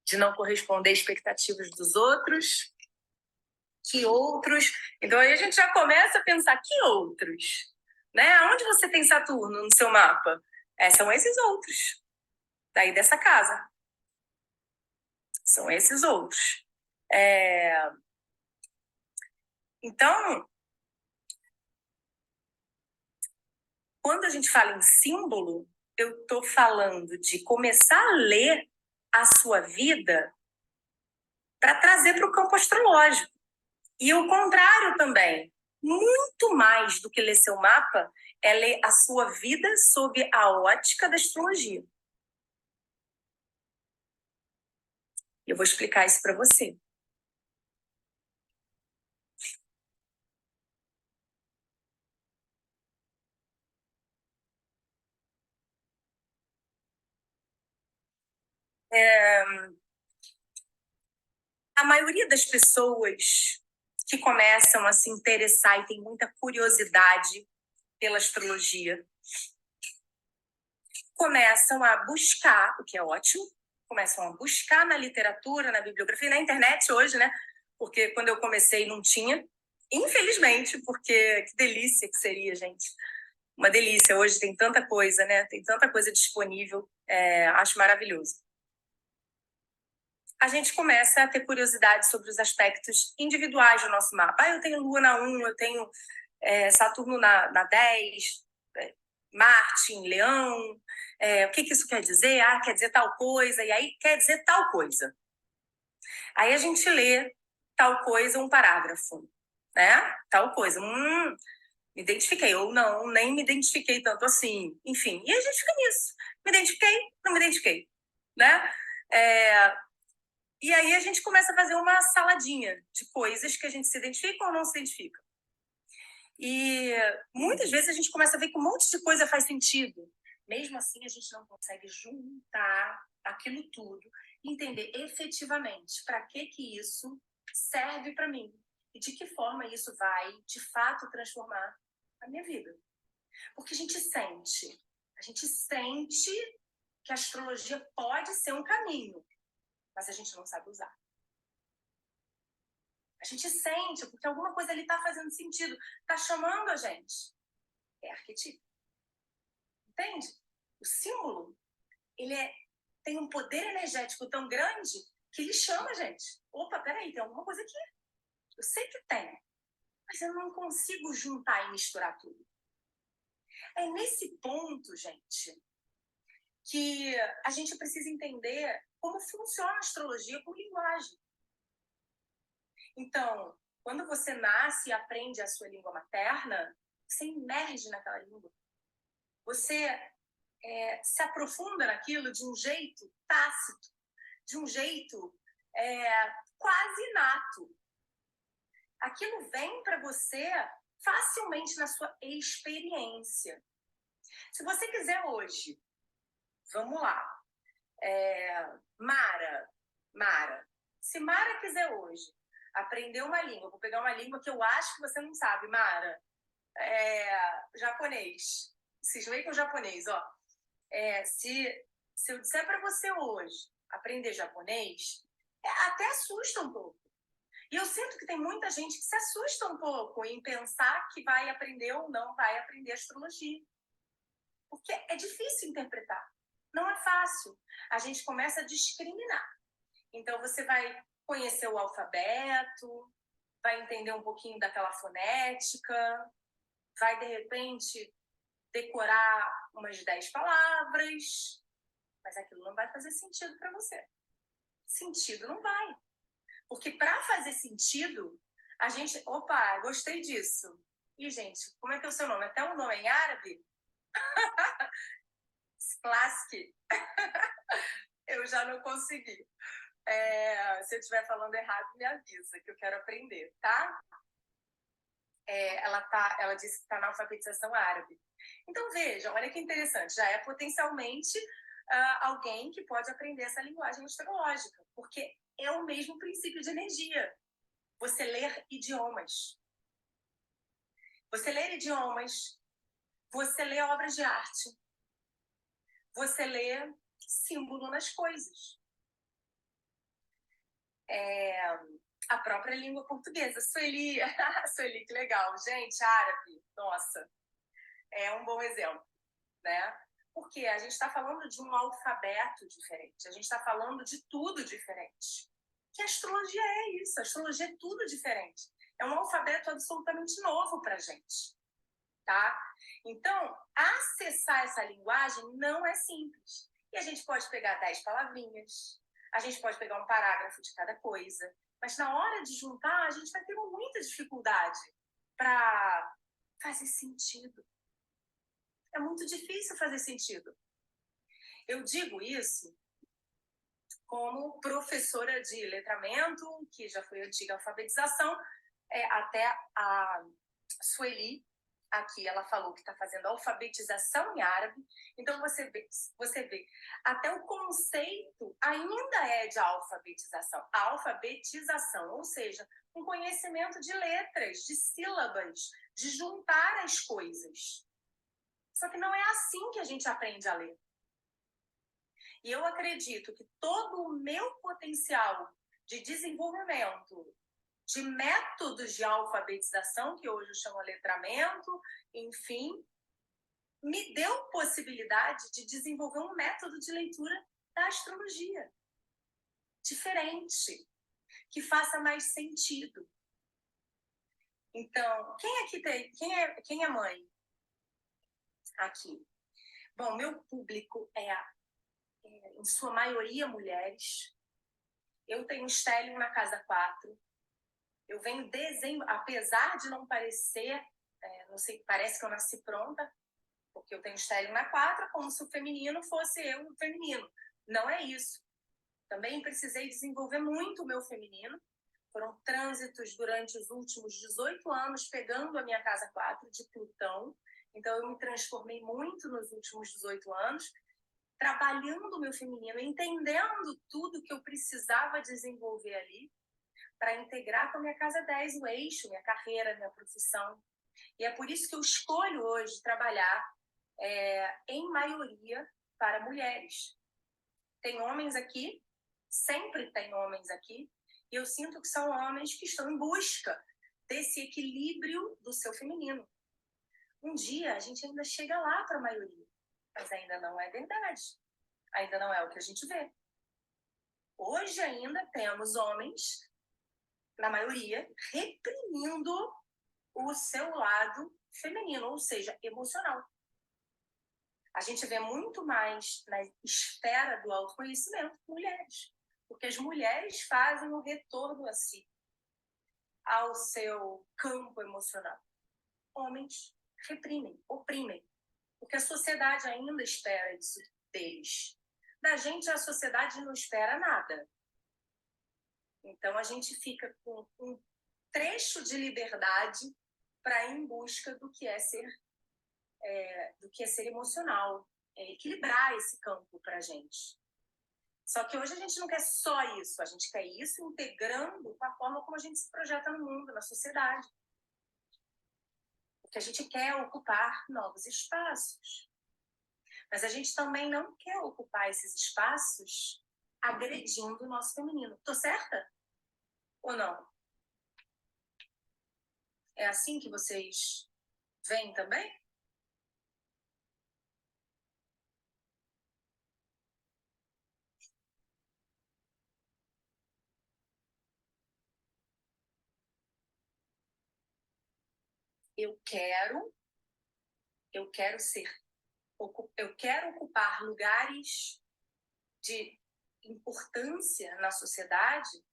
de não corresponder às expectativas dos outros. Que outros? Então aí a gente já começa a pensar, que outros? Né? Onde você tem Saturno no seu mapa? São esses outros. Daí dessa casa. São esses outros. Então, quando a gente fala em símbolo, eu estou falando de começar a ler a sua vida para trazer para o campo astrológico. E o contrário também. Muito mais do que ler seu mapa é ler a sua vida sob a ótica da astrologia. Eu vou explicar isso para você. A maioria das pessoas que começam a se interessar e tem muita curiosidade pela astrologia começam a buscar, o que é ótimo, começam a buscar na literatura, na bibliografia, na internet hoje, né? Porque quando eu comecei não tinha, infelizmente, porque que delícia que seria, gente. Uma delícia, hoje tem tanta coisa, né? Tem tanta coisa disponível, acho maravilhoso. A gente começa a ter curiosidade sobre os aspectos individuais do nosso mapa. Eu tenho Lua na 1, eu tenho Saturno na 10, Marte em Leão, o que isso quer dizer? Quer dizer tal coisa, e aí quer dizer tal coisa. Aí a gente lê tal coisa, um parágrafo, né? Tal coisa, me identifiquei, ou não, nem me identifiquei tanto assim, enfim. E a gente fica nisso, me identifiquei, não me identifiquei, né? E aí a gente começa a fazer uma saladinha de coisas que a gente se identifica ou não se identifica. E muitas vezes a gente começa a ver que um monte de coisa faz sentido. Mesmo assim, a gente não consegue juntar aquilo tudo e entender efetivamente para que isso serve para mim e de que forma isso vai, de fato, transformar a minha vida. Porque a gente sente que a astrologia pode ser um caminho, mas a gente não sabe usar. A gente sente, porque alguma coisa ali está fazendo sentido, está chamando a gente. É arquetipo. Entende? O símbolo, ele tem um poder energético tão grande que ele chama a gente. Opa, peraí, tem alguma coisa aqui. Eu sei que tem, mas eu não consigo juntar e misturar tudo. É nesse ponto, gente, que a gente precisa entender como funciona a astrologia com linguagem. Então, quando você nasce e aprende a sua língua materna, você imerge naquela língua. Você se aprofunda naquilo de um jeito tácito, de um jeito quase inato. Aquilo vem para você facilmente na sua experiência. Se você quiser hoje, vamos lá, Mara, se Mara quiser hoje aprender uma língua, vou pegar uma língua que eu acho que você não sabe, Mara, japonês, cismei com japonês, ó. Se eu disser para você hoje aprender japonês, até assusta um pouco. E eu sinto que tem muita gente que se assusta um pouco em pensar que vai aprender ou não vai aprender astrologia. Porque é difícil interpretar. Não é fácil. A gente começa a discriminar. Então, você vai conhecer o alfabeto, vai entender um pouquinho daquela fonética, vai, de repente, decorar umas 10 palavras, mas aquilo não vai fazer sentido para você. Sentido não vai. Porque para fazer sentido, a gente... Opa, gostei disso. E, gente, como é que é o seu nome? Até um nome em árabe? Sklaski. Eu já não consegui. Se eu estiver falando errado, me avisa, que eu quero aprender, tá? Ela disse que está na alfabetização árabe. Então, veja, olha que interessante. Já é potencialmente alguém que pode aprender essa linguagem astrológica, porque é o mesmo princípio de energia. Você ler idiomas. Você lê idiomas, você lê obras de arte, você lê símbolo nas coisas. a própria língua portuguesa. Sueli, Sueli, que legal. Gente, árabe, nossa, é um bom exemplo, né? Porque a gente está falando de um alfabeto diferente, a gente está falando de tudo diferente. Que a astrologia é isso, a astrologia é tudo diferente. É um alfabeto absolutamente novo para a gente, tá? Então, acessar essa linguagem não é simples. E a gente pode pegar 10 palavrinhas, a gente pode pegar um parágrafo de cada coisa, mas na hora de juntar, a gente vai ter muita dificuldade para fazer sentido. É muito difícil fazer sentido. Eu digo isso como professora de letramento, que já foi antiga alfabetização, até a Sueli, aqui ela falou que está fazendo alfabetização em árabe. Então você vê, até o conceito ainda é de alfabetização. A alfabetização, ou seja, um conhecimento de letras, de sílabas, de juntar as coisas. Só que não é assim que a gente aprende a ler. E eu acredito que todo o meu potencial de desenvolvimento de métodos de alfabetização, que hoje eu chamo letramento, enfim, me deu possibilidade de desenvolver um método de leitura da astrologia diferente, que faça mais sentido. Então, quem é mãe aqui? Bom, meu público é em sua maioria mulheres. Eu tenho estélio na casa 4. Eu venho apesar de não parecer, não sei, parece que eu nasci pronta, porque eu tenho estélio na 4, como se o feminino fosse eu o feminino. Não é isso. Também precisei desenvolver muito o meu feminino. Foram trânsitos durante os últimos 18 anos, pegando a minha casa 4 de Plutão. Então, eu me transformei muito nos últimos 18 anos, trabalhando o meu feminino, entendendo tudo que eu precisava desenvolver ali, para integrar com a minha casa 10, o eixo, minha carreira, minha profissão. E é por isso que eu escolho hoje trabalhar em maioria para mulheres. Tem homens aqui, sempre tem homens aqui, e eu sinto que são homens que estão em busca desse equilíbrio do seu feminino. Um dia a gente ainda chega lá para a maioria, mas ainda não é verdade. Ainda não é o que a gente vê. Hoje ainda temos homens, na maioria, reprimindo o seu lado feminino, ou seja, emocional. A gente vê muito mais na esfera do autoconhecimento mulheres, porque as mulheres fazem o retorno a si, ao seu campo emocional. Homens reprimem, oprimem, porque a sociedade ainda espera isso deles. Da gente, a sociedade não espera nada. Então, a gente fica com um trecho de liberdade para ir em busca do que é ser emocional, equilibrar esse campo para a gente. Só que hoje a gente não quer só isso, a gente quer isso integrando com a forma como a gente se projeta no mundo, na sociedade. Porque a gente quer ocupar novos espaços. Mas a gente também não quer ocupar esses espaços agredindo o nosso feminino. Tô certa? Ou não? É assim que vocês veem também? Eu quero ocupar lugares de importância na sociedade.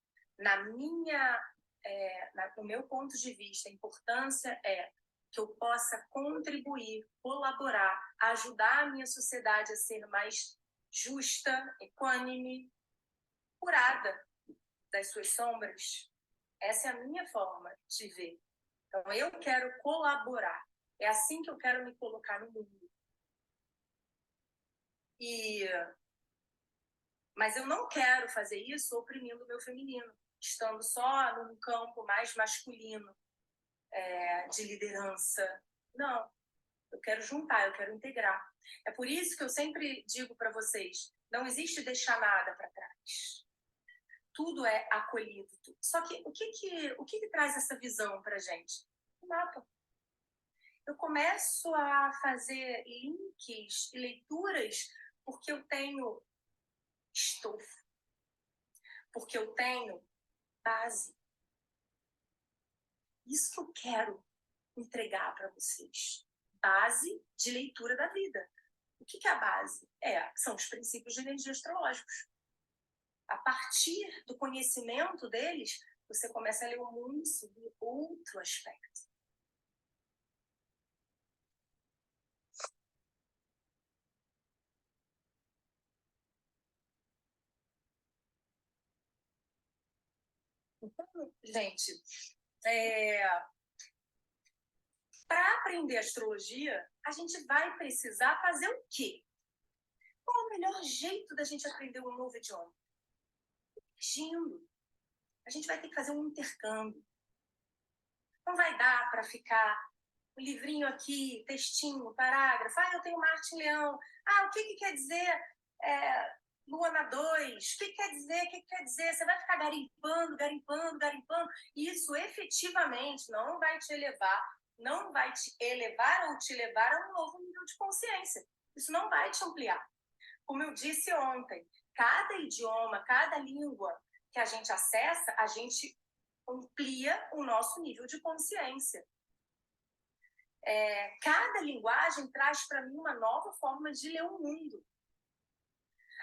No meu ponto de vista, a importância é que eu possa contribuir, colaborar, ajudar a minha sociedade a ser mais justa, equânime, curada das suas sombras. Essa é a minha forma de ver. Então, eu quero colaborar. É assim que eu quero me colocar no mundo. Mas eu não quero fazer isso oprimindo o meu feminino, estando só num campo mais masculino, de liderança. Não, eu quero juntar, eu quero integrar. É por isso que eu sempre digo para vocês, não existe deixar nada para trás. tudo é acolhido. Só que o que traz essa visão para a gente? O mapa. Eu começo a fazer links e leituras porque eu tenho estofo, porque eu tenho base. Isso que eu quero entregar para vocês. Base de leitura da vida. O que é a base? São os princípios de energia astrológicos. A partir do conhecimento deles, você começa a ler o mundo sob outro aspecto. Então, gente, para aprender astrologia, a gente vai precisar fazer o quê? Qual é o melhor jeito da gente aprender um novo idioma? Imergindo. A gente vai ter que fazer um intercâmbio. Não vai dar para ficar um livrinho aqui, textinho, parágrafo. Eu tenho Marte em Leão. O que quer dizer Lua na 2? O que quer dizer? O que quer dizer? Você vai ficar garimpando. Isso efetivamente não vai te elevar ou te levar a um novo nível de consciência. Isso não vai te ampliar. Como eu disse ontem, cada idioma, cada língua que a gente acessa, a gente amplia o nosso nível de consciência. Cada linguagem traz para mim uma nova forma de ler o mundo.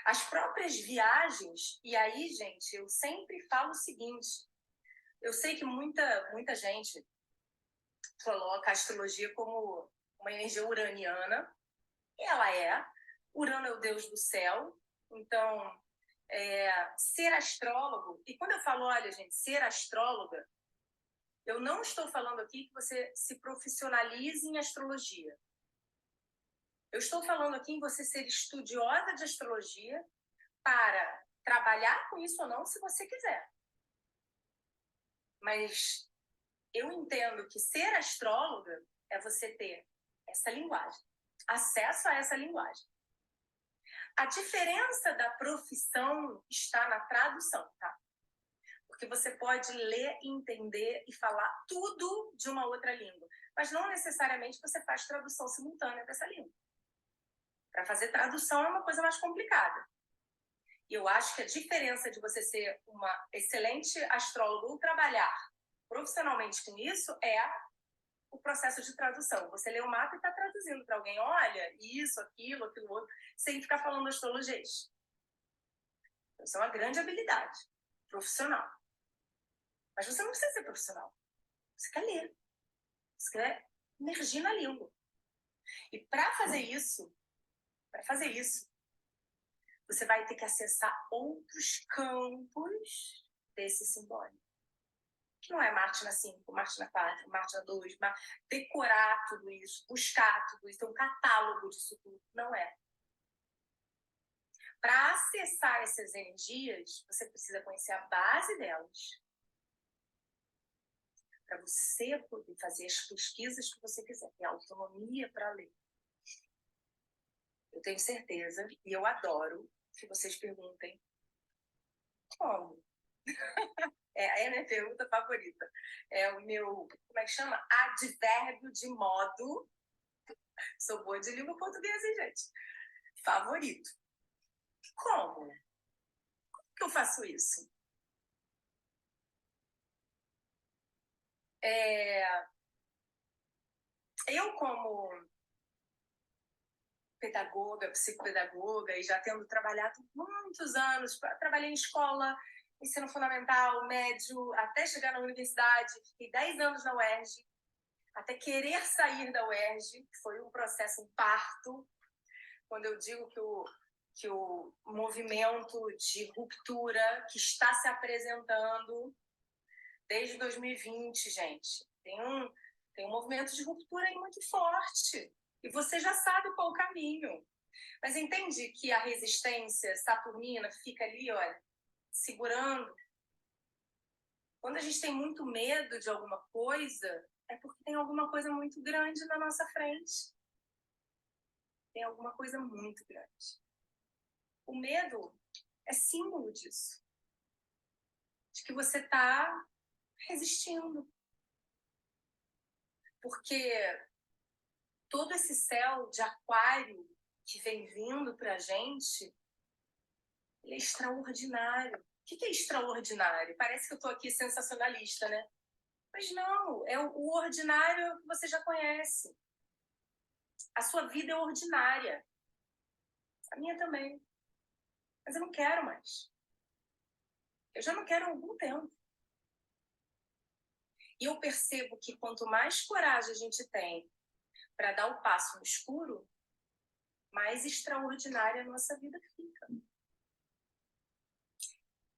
As próprias viagens, e aí, gente, eu sempre falo o seguinte, eu sei que muita gente coloca a astrologia como uma energia uraniana, e ela é. Urano é o deus do céu, então, ser astrólogo, e quando eu falo, olha, gente, ser astróloga, eu não estou falando aqui que você se profissionalize em astrologia. Eu estou falando aqui em você ser estudiosa de astrologia para trabalhar com isso ou não, se você quiser. Mas eu entendo que ser astróloga é você ter essa linguagem, acesso a essa linguagem. A diferença da profissão está na tradução, tá? Porque você pode ler, entender e falar tudo de uma outra língua, mas não necessariamente você faz tradução simultânea dessa língua. Para fazer tradução é uma coisa mais complicada. E eu acho que a diferença de você ser uma excelente astróloga ou trabalhar profissionalmente com isso é o processo de tradução. Você lê o mapa e está traduzindo para alguém, olha, isso, aquilo outro, sem ficar falando astrologês. Isso é uma grande habilidade profissional. Mas você não precisa ser profissional. Você quer ler. Você quer emergir na língua. E para fazer isso, você vai ter que acessar outros campos desse simbólico. Que não é Marte na 5, Marte na 4, Marte na 2, decorar tudo isso, buscar tudo isso, ter um catálogo disso tudo. Não é. Para acessar essas energias, você precisa conhecer a base delas. Para você poder fazer as pesquisas que você quiser, ter autonomia para ler. Eu tenho certeza, e eu adoro, que vocês perguntem como? É a minha pergunta favorita. É o meu, como é que chama? Advérbio de modo. Sou boa de língua portuguesa, hein, gente? Favorito. Como? Como que eu faço isso? Eu, como pedagoga, psicopedagoga, e já tendo trabalhado muitos anos, trabalhei em escola, ensino fundamental, médio, até chegar na universidade, fiquei 10 anos na UERJ, até querer sair da UERJ, que foi um processo, um parto, quando eu digo que o movimento de ruptura que está se apresentando desde 2020, gente, tem um movimento de ruptura aí muito forte. E você já sabe qual o caminho. Mas entende que a resistência saturnina fica ali, olha, segurando. Quando a gente tem muito medo de alguma coisa, é porque tem alguma coisa muito grande na nossa frente. Tem alguma coisa muito grande. O medo é símbolo disso. de que você está resistindo. Porque todo esse céu de aquário que vem vindo para a gente, ele é extraordinário. O que é extraordinário? Parece que eu estou aqui sensacionalista, né? Mas não, é o ordinário que você já conhece. A sua vida é ordinária. A minha também. Mas eu não quero mais. Eu já não quero há algum tempo. E eu percebo que quanto mais coragem a gente tem para dar o passo no escuro, mais extraordinária a nossa vida fica.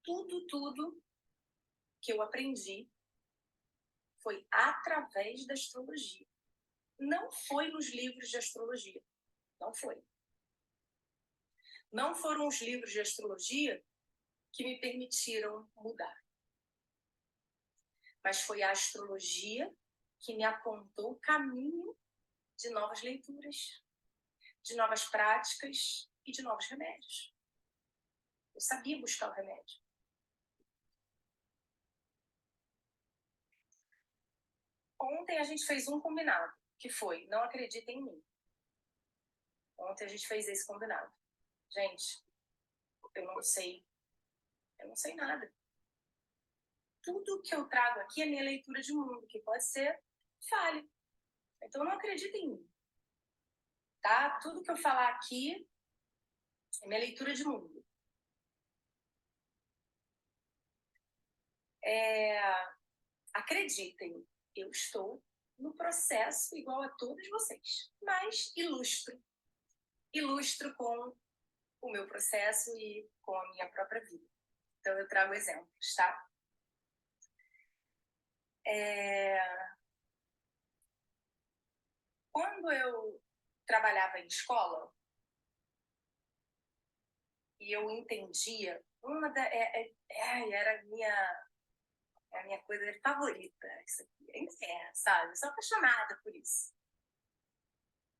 Tudo que eu aprendi foi através da astrologia. Não foi nos livros de astrologia. Não foi. Não foram os livros de astrologia que me permitiram mudar. Mas foi a astrologia que me apontou o caminho de novas leituras, de novas práticas e de novos remédios. Eu sabia buscar o remédio. Ontem a gente fez um combinado, que foi, não acreditem em mim. Ontem a gente fez esse combinado. Gente, eu não sei nada. Tudo que eu trago aqui é minha leitura de mundo, que pode ser falha. Então não acreditem em mim. Tá? Tudo que eu falar aqui é minha leitura de mundo. Acreditem, eu estou no processo igual a todos vocês, mas ilustro com o meu processo e com a minha própria vida. Então eu trago exemplos, tá? Quando eu trabalhava em escola e eu entendia, era a minha coisa favorita, isso aqui, ainda sabe? Eu sou apaixonada por isso.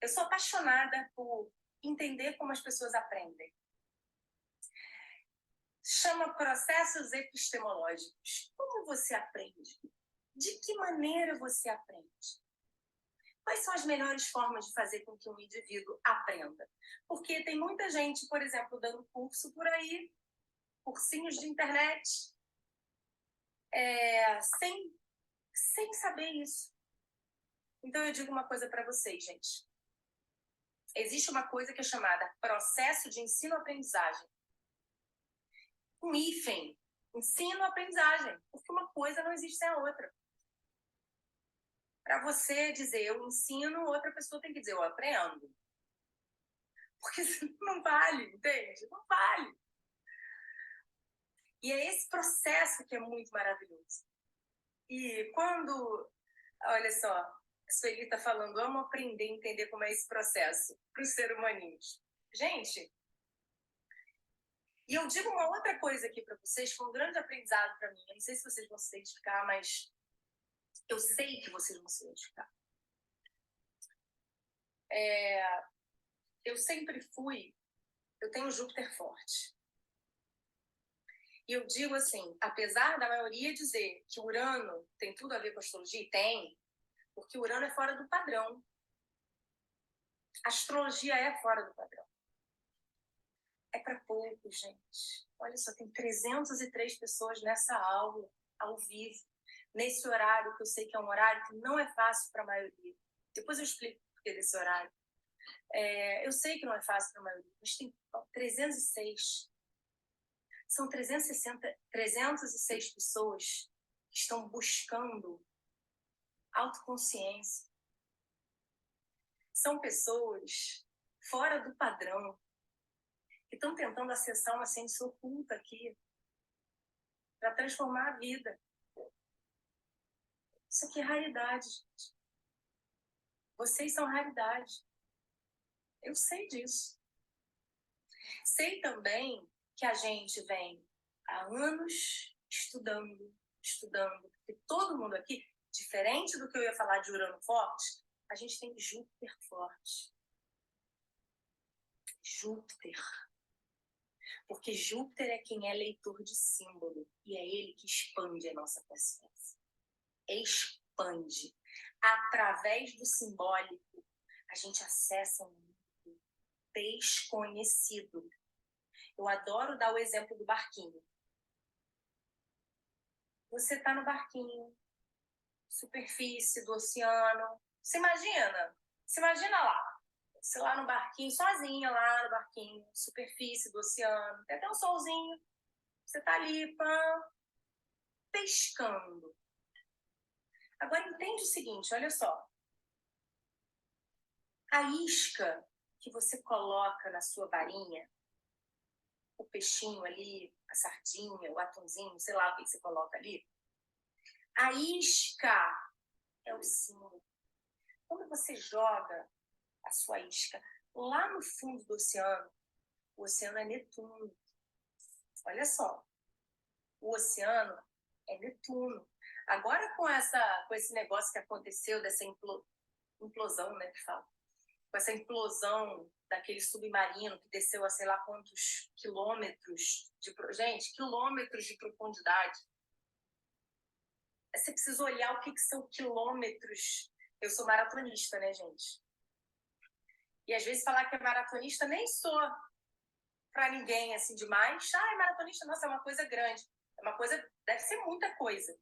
Eu sou apaixonada por entender como as pessoas aprendem. Chama processos epistemológicos. Como você aprende? De que maneira você aprende? Quais são as melhores formas de fazer com que um indivíduo aprenda? Porque tem muita gente, por exemplo, dando curso por aí, cursinhos de internet, sem saber isso. Então eu digo uma coisa para vocês, gente. Existe uma coisa que é chamada processo de ensino-aprendizagem. Um hífen, ensino-aprendizagem, porque uma coisa não existe sem a outra. Para você dizer eu ensino, outra pessoa tem que dizer eu aprendo. Porque não vale, entende? Não vale. E é esse processo que é muito maravilhoso. E quando, olha só, a Sueli está falando, amo aprender e entender como é esse processo para os seres humaninhos. Gente, e eu digo uma outra coisa aqui para vocês, foi um grande aprendizado para mim. Eu não sei se vocês vão se identificar, mas eu sei que vocês vão se identificar. Eu tenho Júpiter forte. E eu digo assim, apesar da maioria dizer que Urano tem tudo a ver com astrologia, tem, porque Urano é fora do padrão. A astrologia é fora do padrão. É para poucos, gente. Olha só, tem 303 pessoas nessa aula, ao vivo, nesse horário, que eu sei que é um horário que não é fácil para a maioria. Depois eu explico o porquê desse horário. Eu sei que não é fácil para a maioria, mas tem 306. São 306 pessoas que estão buscando autoconsciência. São pessoas fora do padrão, que estão tentando acessar uma ciência oculta aqui para transformar a vida. Isso aqui é raridade, gente. Vocês são raridade. Eu sei disso. Sei também que a gente vem há anos estudando, porque todo mundo aqui, diferente do que eu ia falar de Urano forte, a gente tem Júpiter forte. Júpiter. Porque Júpiter é quem é leitor de símbolo e é ele que expande a nossa consciência. Expande. Através do simbólico, a gente acessa um mundo desconhecido. Eu adoro dar o exemplo do barquinho. Você está no barquinho, superfície do oceano. Se imagina lá. Você lá no barquinho, sozinha lá no barquinho, superfície do oceano. Tem até um solzinho. Você está ali, pescando. Agora entende o seguinte, olha só. A isca que você coloca na sua varinha, o peixinho ali, a sardinha, o atumzinho, sei lá o que você coloca ali. A isca é o símbolo. Quando você joga a sua isca lá no fundo do oceano, o oceano é Netuno. Olha só, o oceano é Netuno. Agora com esse negócio que aconteceu, dessa implosão, né, que fala, com essa implosão daquele submarino que desceu a sei lá quantos quilômetros gente, quilômetros de profundidade. Você precisa olhar o que são quilômetros. Eu sou maratonista, né, gente? E às vezes falar que é maratonista nem sou para ninguém assim demais. Maratonista, nossa, é uma coisa grande. É uma coisa, deve ser muita coisa.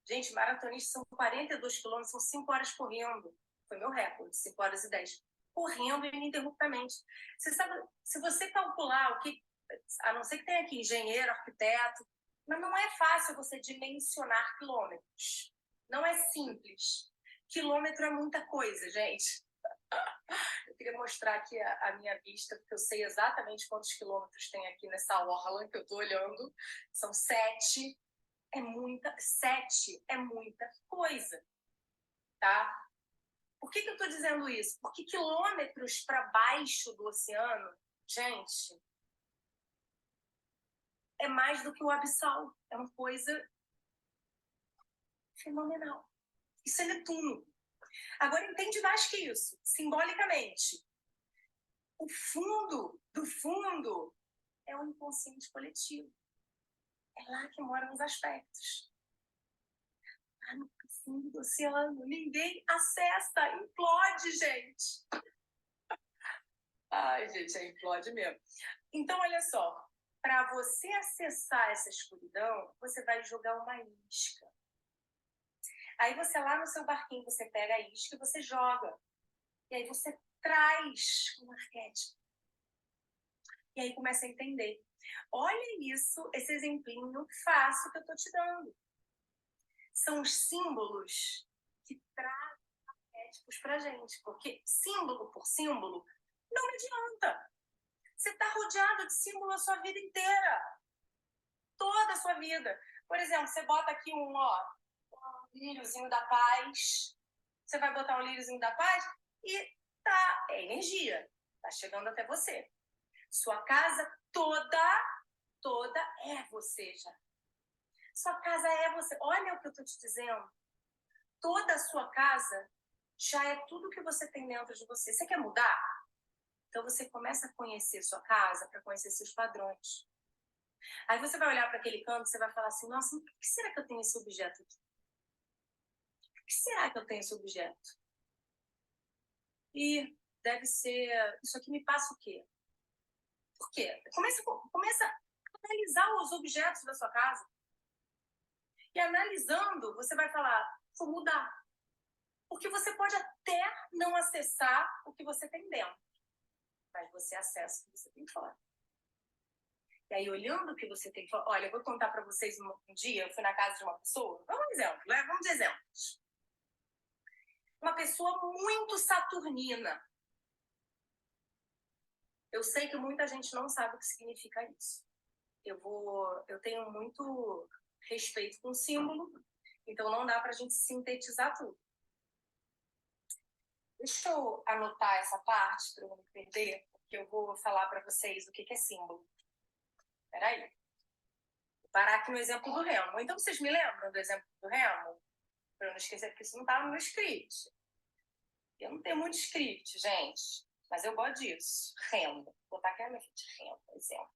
Gente, maratonista são 42 quilômetros, são 5 horas correndo. Foi meu recorde, 5 horas e 10. Correndo ininterruptamente. Você sabe, se você calcular o que, a não ser que tenha aqui engenheiro, arquiteto, mas não é fácil você dimensionar quilômetros. Não é simples. Quilômetro é muita coisa, gente. Eu queria mostrar aqui a minha vista, porque eu sei exatamente quantos quilômetros tem aqui nessa orla que eu estou olhando. São 7. 7 é muita coisa, tá? Por que eu estou dizendo isso? Porque quilômetros para baixo do oceano, gente, é mais do que o abissal. É uma coisa fenomenal. Isso é Netuno. Agora, entende mais que isso, simbolicamente. O fundo do fundo é o inconsciente coletivo. É lá que moram os aspectos. Lá no fundo do oceano. Ninguém acessa. Implode, gente. Ai, gente, implode mesmo. Então, olha só. Para você acessar essa escuridão, você vai jogar uma isca. Aí você lá no seu barquinho, você pega a isca e você joga. E aí você traz um arquétipo. E aí começa a entender. Olha isso, esse exemplinho fácil que eu estou te dando. São os símbolos que trazem arquétipos para a gente. Porque símbolo por símbolo não adianta. Você está rodeado de símbolo a sua vida inteira. Toda a sua vida. Por exemplo, você bota aqui um líriozinho da paz. Você vai botar um líriozinho da paz e tá, é energia. Tá chegando até você. Sua casa toda é você já. Sua casa é você. Olha o que eu tô te dizendo. Toda a sua casa já é tudo que você tem dentro de você. Você quer mudar? Então você começa a conhecer sua casa para conhecer seus padrões. Aí você vai olhar para aquele canto e você vai falar assim, nossa, por que será que eu tenho esse objeto aqui? Por que será que eu tenho esse objeto? E deve ser... Isso aqui me passa o quê? Por quê? Começa a analisar os objetos da sua casa. E analisando, você vai falar, vou mudar. Porque você pode até não acessar o que você tem dentro. Mas você acessa o que você tem fora. E aí, olhando o que você tem fora... Olha, eu vou contar para vocês um dia, eu fui na casa de uma pessoa. Vamos de exemplo, né? Vamos de exemplos. Uma pessoa muito saturnina. Eu sei que muita gente não sabe o que significa isso. Eu tenho muito respeito com o símbolo, então não dá para a gente sintetizar tudo. Deixa eu anotar essa parte para eu não me perder, porque eu vou falar para vocês o que é símbolo. Espera aí. Vou parar aqui no exemplo do remo. Então, vocês me lembram do exemplo do remo? Para eu não esquecer, porque isso não estava no meu script. Eu não tenho muito script, gente, mas eu gosto disso. Remo. Vou botar aqui na minha frente. Remo, exemplo.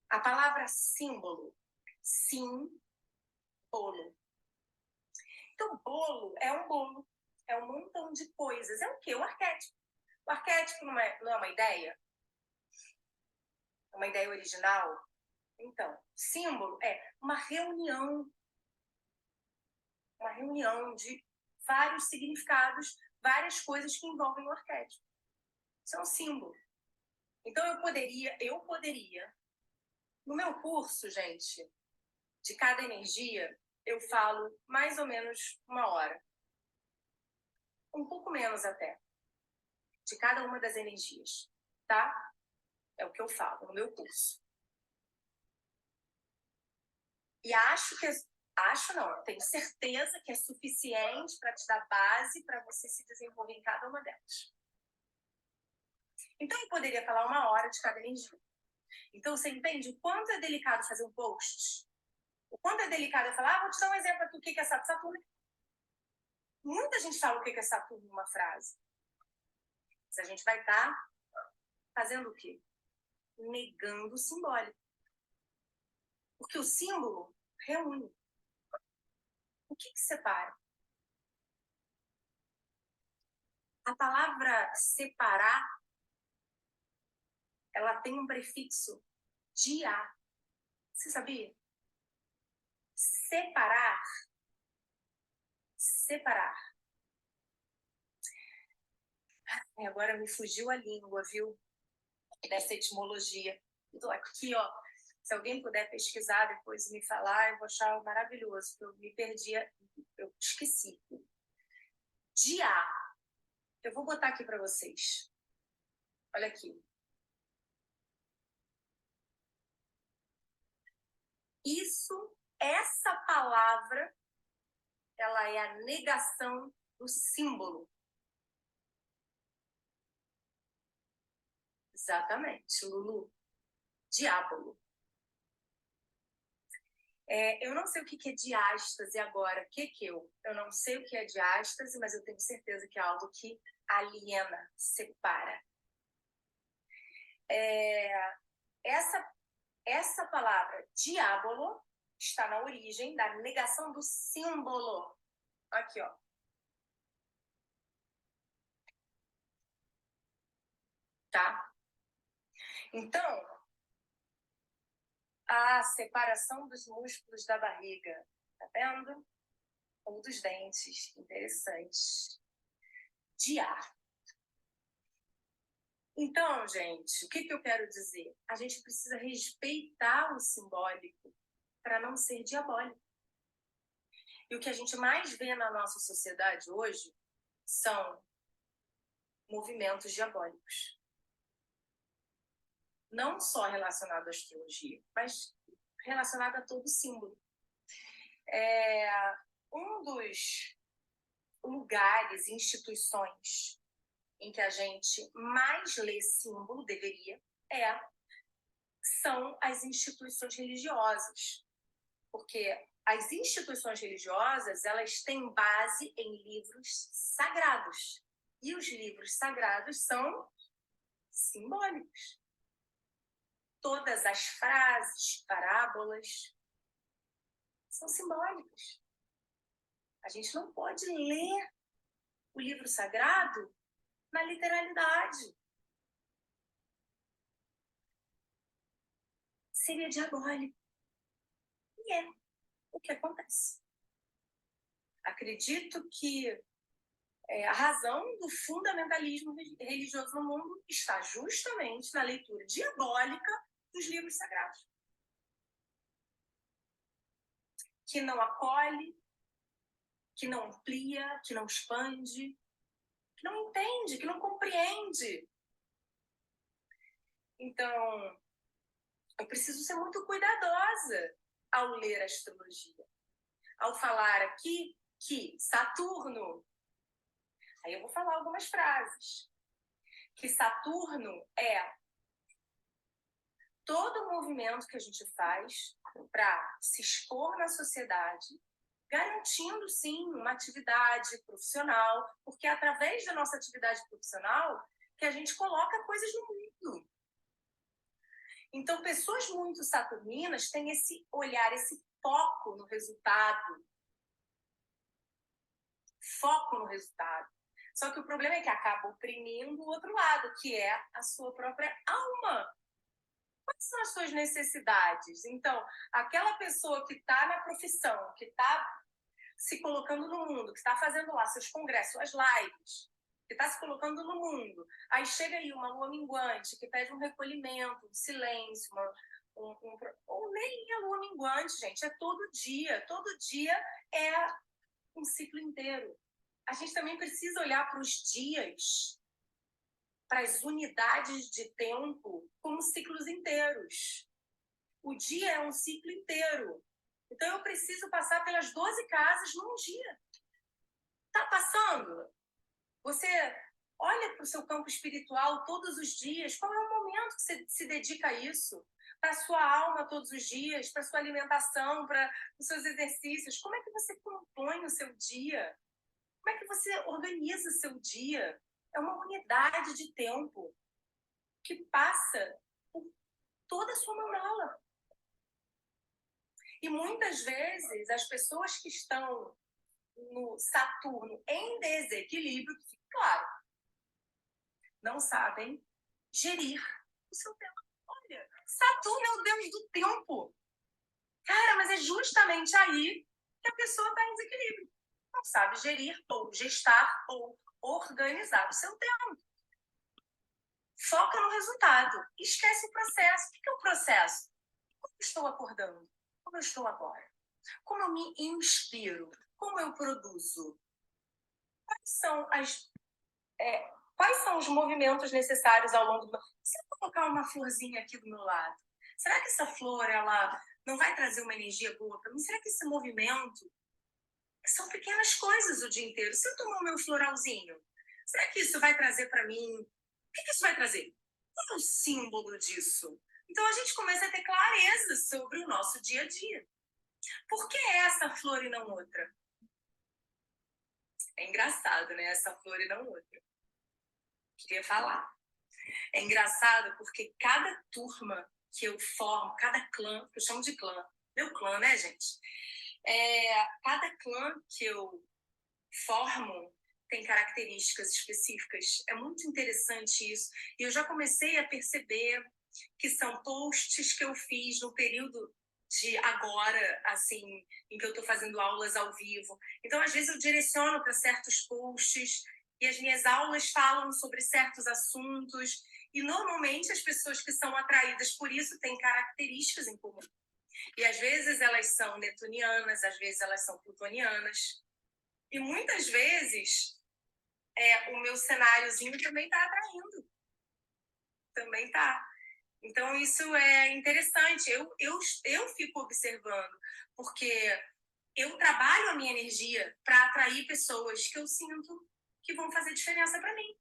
A palavra símbolo, sim, bolo. Então, bolo, é um montão de coisas. É o quê? O arquétipo. O arquétipo não é uma ideia? É uma ideia original? Então, símbolo é uma reunião de vários significados, várias coisas que envolvem o arquétipo. Isso é um símbolo. Então, eu poderia, no meu curso, gente, de cada energia, eu falo mais ou menos 1 hora. Um pouco menos até, de cada uma das energias, tá? É o que eu falo no meu curso. E tenho certeza que é suficiente para te dar base para você se desenvolver em cada uma delas. Então, eu poderia falar 1 hora de cada energia. Então, você entende o quanto é delicado fazer um post? O quanto é delicado eu falar, vou te dar um exemplo aqui, o que é Saturno. Muita gente fala o que é Saturno numa frase. Mas a gente vai estar fazendo o quê? Negando o simbólico. Porque o símbolo reúne. O que separa? A palavra separar, ela tem um prefixo de a. Você sabia? Separar. Agora me fugiu a língua, viu? Dessa etimologia. Estou aqui, ó. Se alguém puder pesquisar depois e me falar, eu vou achar maravilhoso, porque eu me perdi, eu esqueci. Dia. Eu vou botar aqui para vocês. Olha aqui. Essa palavra, ela é a negação do símbolo. Exatamente, Lulu. Diábolo. Eu não sei o que é diástase agora. Eu não sei o que é diástase, mas eu tenho certeza que é algo que aliena, separa. Essa palavra diábolo está na origem da negação do símbolo. Aqui, ó. Tá? Então, a separação dos músculos da barriga. Tá vendo? Ou dos dentes. Interessante. De ar. Então, gente, o que eu quero dizer? A gente precisa respeitar o simbólico para não ser diabólico. E o que a gente mais vê na nossa sociedade hoje são movimentos diabólicos. Não só relacionado à astrologia, mas relacionado a todo símbolo. Um dos lugares, instituições em que a gente mais lê símbolo, são as instituições religiosas. Porque as instituições religiosas, elas têm base em livros sagrados. E os livros sagrados são simbólicos. Todas as frases, parábolas, são simbólicas. A gente não pode ler o livro sagrado na literalidade. Seria diabólico. E é o que acontece. Acredito que a razão do fundamentalismo religioso no mundo está justamente na leitura diabólica dos livros sagrados. Que não acolhe, que não amplia, que não expande, que não entende, que não compreende. Então, eu preciso ser muito cuidadosa ao ler a astrologia. Ao falar aqui que Saturno, aí eu vou falar algumas frases, que Saturno é todo o movimento que a gente faz para se expor na sociedade, garantindo, sim, uma atividade profissional, porque é através da nossa atividade profissional que a gente coloca coisas no mundo. Então, pessoas muito saturninas têm esse olhar, esse foco no resultado. Foco no resultado. Só que o problema é que acaba oprimindo o outro lado, que é a sua própria alma. Quais são as suas necessidades? Então, aquela pessoa que está na profissão, que está se colocando no mundo, que está fazendo lá seus congressos, suas lives, que está se colocando no mundo, aí chega aí uma lua minguante que pede um recolhimento, um silêncio, ou nem a lua minguante, gente, é todo dia é um ciclo inteiro. A gente também precisa olhar para os dias, para as unidades de tempo, como ciclos inteiros. O dia é um ciclo inteiro. Então, eu preciso passar pelas 12 casas num dia. Está passando? Você olha para o seu campo espiritual todos os dias. Qual é o momento que você se dedica a isso? Para a sua alma todos os dias, para a sua alimentação, para os seus exercícios. Como é que você compõe o seu dia? Como é que você organiza o seu dia? É uma unidade de tempo que passa por toda a sua mandala. E muitas vezes as pessoas que estão no Saturno em desequilíbrio, que fica claro, não sabem gerir o seu tempo. Olha, Saturno é o deus do tempo. Cara, mas é justamente aí que a pessoa está em desequilíbrio. Não sabe gerir ou gestar ou organizar o seu tempo. Foca no resultado. Esquece o processo. O que é o processo? Como eu estou acordando? Como eu estou agora? Como eu me inspiro? Como eu produzo? Quais são os movimentos necessários ao longo do... Se eu colocar uma florzinha aqui do meu lado, será que essa flor ela não vai trazer uma energia boa para mim? Será que esse movimento... São pequenas coisas o dia inteiro. Se eu tomar o meu floralzinho, será que isso vai trazer para mim? O que isso vai trazer? Qual é o símbolo disso? Então a gente começa a ter clareza sobre o nosso dia a dia. Por que essa flor e não outra? É engraçado, né? Essa flor e não outra. Queria falar. É engraçado porque cada turma que eu formo, cada clã, que eu chamo de clã, meu clã, né, gente? Cada clã que eu formo tem características específicas. É muito interessante isso. E eu já comecei a perceber que são posts que eu fiz no período de agora, assim, em que eu estou fazendo aulas ao vivo. Então, às vezes, eu direciono para certos posts e as minhas aulas falam sobre certos assuntos. E, normalmente, as pessoas que são atraídas por isso têm características em comum. E, às vezes, elas são netunianas, às vezes, elas são plutonianas. E, muitas vezes, o meu cenáriozinho também está atraindo. Também está. Então, isso é interessante. Eu fico observando, porque eu trabalho a minha energia para atrair pessoas que eu sinto que vão fazer diferença para mim.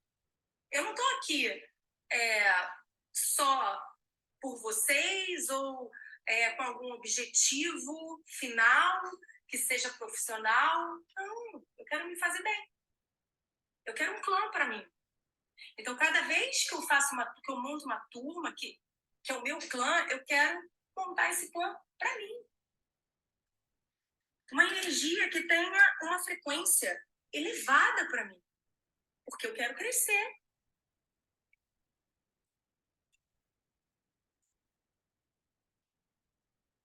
Eu não estou aqui só por vocês ou com algum objetivo final que seja profissional. Não, eu quero me fazer bem. Eu quero um clã para mim. Então, cada vez que eu monto uma turma, que é o meu clã, eu quero montar esse clã para mim. Uma energia que tenha uma frequência elevada para mim. Porque eu quero crescer.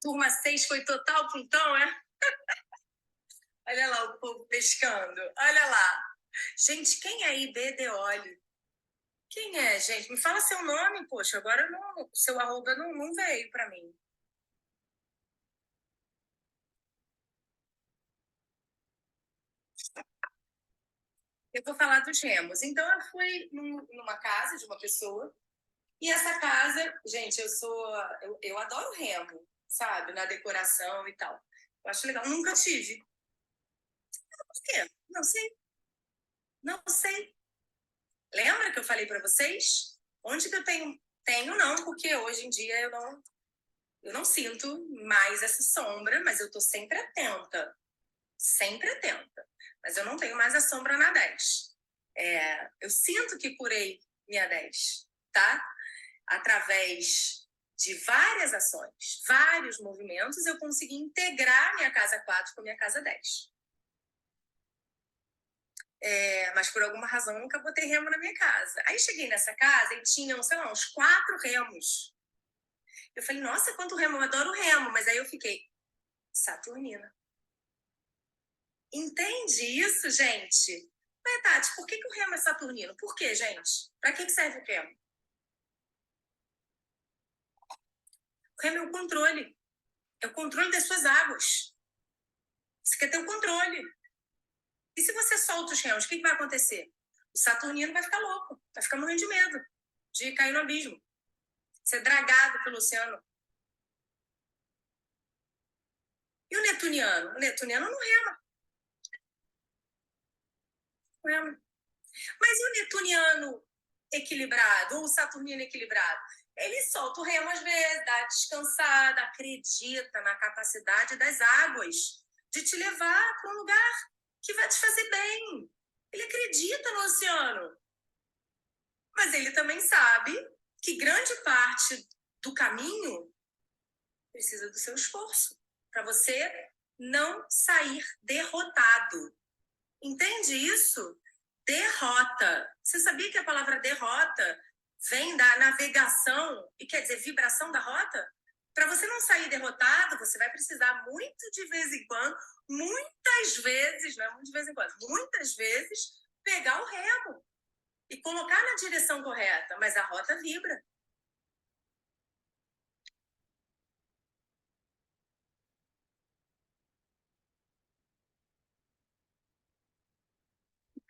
Turma 6 foi total Plutão, é? Olha lá o povo pescando. Olha lá. Gente, quem é IB de óleo? Quem é, gente? Me fala seu nome, poxa. Agora não, seu arroba não veio para mim. Eu vou falar dos remos. Então, eu fui numa casa de uma pessoa. E essa casa, gente, eu adoro remo, sabe? Na decoração e tal. Eu acho legal. Nunca tive. Por quê? Não sei. Não sei. Lembra que eu falei para vocês? Onde que eu tenho? Tenho não, porque hoje em dia eu não sinto mais essa sombra, mas eu tô sempre atenta. Sempre atenta. Mas eu não tenho mais a sombra na 10. Eu sinto que curei minha 10, tá? Através de várias ações, vários movimentos, eu consegui integrar minha casa 4 com minha casa 10. Mas por alguma razão eu nunca botei remo na minha casa. Aí cheguei nessa casa e tinham, sei lá, uns 4 remos. Eu falei, nossa, quanto remo, eu adoro remo. Mas aí eu fiquei, saturnina. Entende isso, gente? Mas, Tati, por que o remo é saturnino? Por quê, gente? Para que serve o remo? O remo é o controle. É o controle das suas águas. Você quer ter o controle. E se você solta os remos, o que vai acontecer? O saturnino vai ficar louco, vai ficar morrendo de medo de cair no abismo, ser dragado pelo oceano. E o netuniano? O netuniano não rema. Não rema. Mas e o netuniano equilibrado, ou o saturnino equilibrado? Ele solta o remo às vezes, dá descansada, acredita na capacidade das águas de te levar para um lugar que vai te fazer bem. Ele acredita no oceano. Mas ele também sabe que grande parte do caminho precisa do seu esforço, para você não sair derrotado. Entende isso? Derrota. Você sabia que a palavra derrota vem da navegação e quer dizer vibração da rota? Para você não sair derrotado, você vai precisar muito de vez em quando, muitas vezes, não é muito de vez em quando, muitas vezes, pegar o remo e colocar na direção correta, mas a rota vibra.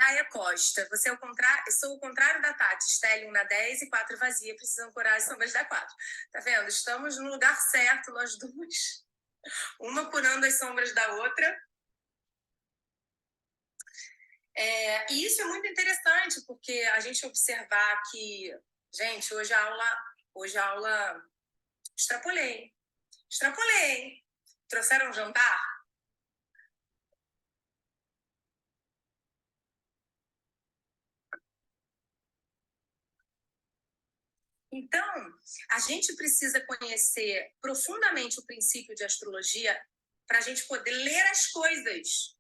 Gaia Costa, você é sou o contrário da Tati, Stellium na 10 e 4 vazia, precisam curar as sombras da 4. Tá vendo? Estamos no lugar certo, nós duas. Uma curando as sombras da outra. E isso é muito interessante, porque a gente observar que, gente, hoje a aula extrapolei. Trouxeram um jantar? Então, a gente precisa conhecer profundamente o princípio de astrologia para a gente poder ler as coisas.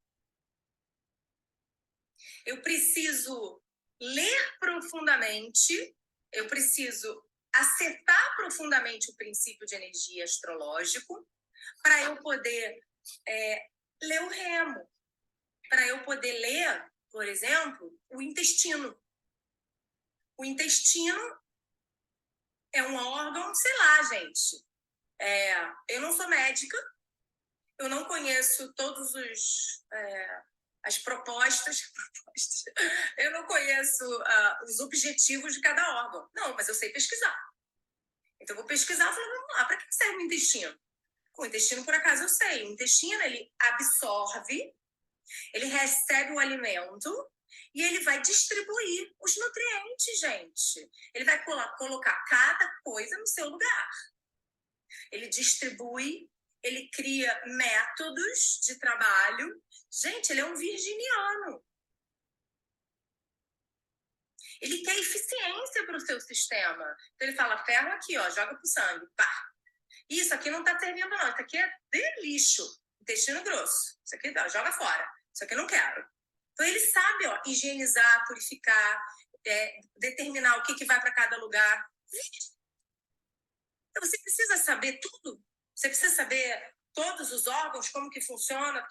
Eu preciso ler profundamente, eu preciso acertar profundamente o princípio de energia astrológico para eu poder ler o remo, para eu poder ler, por exemplo, o intestino. O intestino é um órgão, sei lá, gente. Eu não sou médica, eu não conheço todos as propostas, eu não conheço os objetivos de cada órgão. Não, mas eu sei pesquisar. Então, eu vou pesquisar e falar, vamos lá, para que serve o intestino? O intestino, por acaso, eu sei. O intestino, ele absorve, ele recebe o alimento e ele vai distribuir os nutrientes, gente. Ele vai colocar cada coisa no seu lugar. Ele distribui, ele cria métodos de trabalho. Gente, ele é um virginiano. Ele quer eficiência para o seu sistema. Então, ele fala, ferro aqui, ó, joga pro sangue, pá. Isso aqui não tá servindo, não. Isso aqui é de lixo. Intestino grosso. Isso aqui joga fora. Isso aqui eu não quero. Então, ele sabe, ó, higienizar, purificar, determinar o que vai para cada lugar. Então, você precisa saber tudo. Você precisa saber todos os órgãos, como que funciona,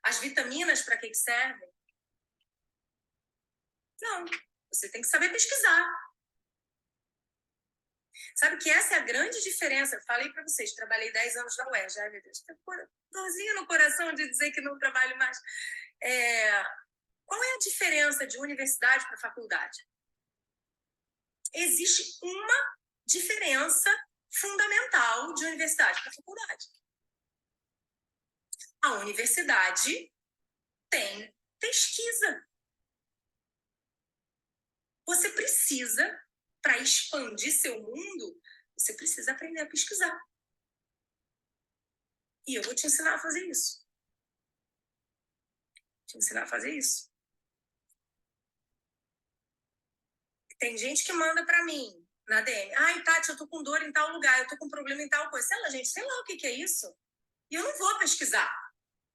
as vitaminas para que servem. Não. Você tem que saber pesquisar. Sabe que essa é a grande diferença. Eu falei para vocês, trabalhei 10 anos na UERJ. Ai, meu Deus, tô dorzinha no coração de dizer que não trabalho mais. Qual é a diferença de universidade para faculdade? Existe uma diferença fundamental de universidade para faculdade. A universidade tem pesquisa. Você precisa, para expandir seu mundo, você precisa aprender a pesquisar. E eu vou te ensinar a fazer isso. Tem gente que manda para mim na DM. Ai, Tati, eu tô com dor em tal lugar, eu tô com problema em tal coisa. Sei lá, gente, sei lá o que é isso. E eu não vou pesquisar.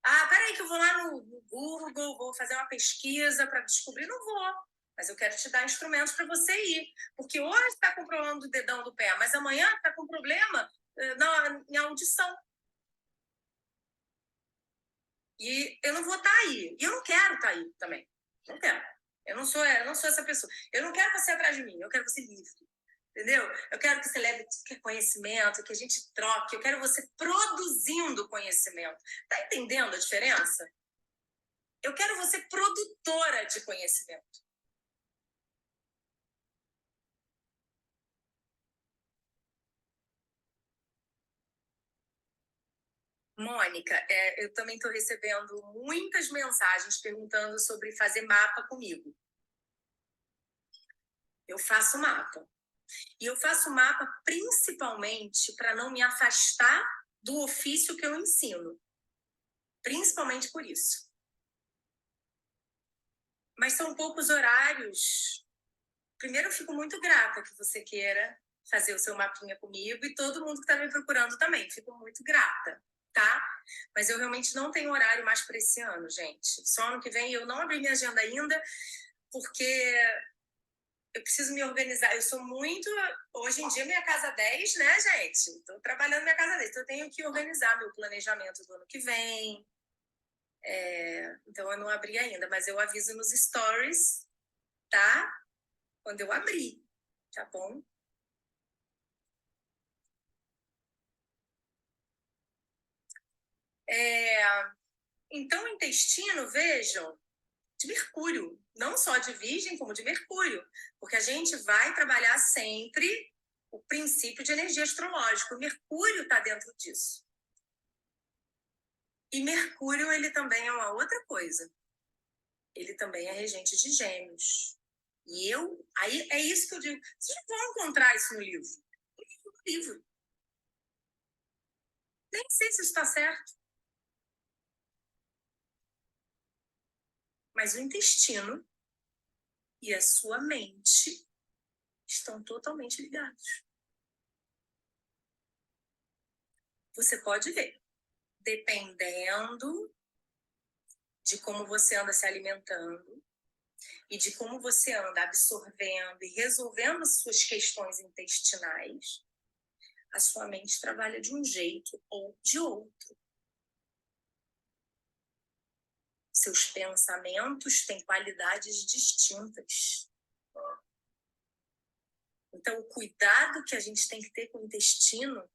Ah, peraí que eu vou lá no Google, vou fazer uma pesquisa para descobrir. Não vou. Mas eu quero te dar instrumentos para você ir. Porque hoje está com problema do dedão do pé, mas amanhã está com problema em audição. E eu não vou estar aí. E eu não quero estar aí também. Não quero. Eu não sou essa pessoa. Eu não quero você atrás de mim. Eu quero você livre. Entendeu? Eu quero que você leve conhecimento, que a gente troque. Eu quero você produzindo conhecimento. Tá entendendo a diferença? Eu quero você produtora de conhecimento. Mônica, eu também estou recebendo muitas mensagens perguntando sobre fazer mapa comigo. Eu faço mapa. E eu faço mapa principalmente para não me afastar do ofício que eu ensino. Principalmente por isso. Mas são poucos horários. Primeiro, eu fico muito grata que você queira fazer o seu mapinha comigo e todo mundo que está me procurando também. Fico muito grata, tá? Mas eu realmente não tenho horário mais para esse ano, gente. Só ano que vem eu não abri minha agenda ainda, porque eu preciso me organizar. Eu sou muito... Hoje em dia, minha casa 10, né, gente? Estou trabalhando minha casa 10. Então, eu tenho que organizar meu planejamento do ano que vem. Então, eu não abri ainda, mas eu aviso nos stories, tá? Quando eu abrir, tá bom? Então, o intestino, vejam, de Mercúrio. Não só de Virgem, como de Mercúrio. Porque a gente vai trabalhar sempre o princípio de energia astrológica. O Mercúrio está dentro disso. E Mercúrio, ele também é uma outra coisa. Ele também é regente de Gêmeos. E aí é isso que eu digo. Vocês não vão encontrar isso no livro. No livro. Nem sei se isso está certo. Mas o intestino e a sua mente estão totalmente ligados. Você pode ver, dependendo de como você anda se alimentando e de como você anda absorvendo e resolvendo as suas questões intestinais, a sua mente trabalha de um jeito ou de outro. Seus pensamentos têm qualidades distintas. Então, o cuidado que a gente tem que ter com o intestino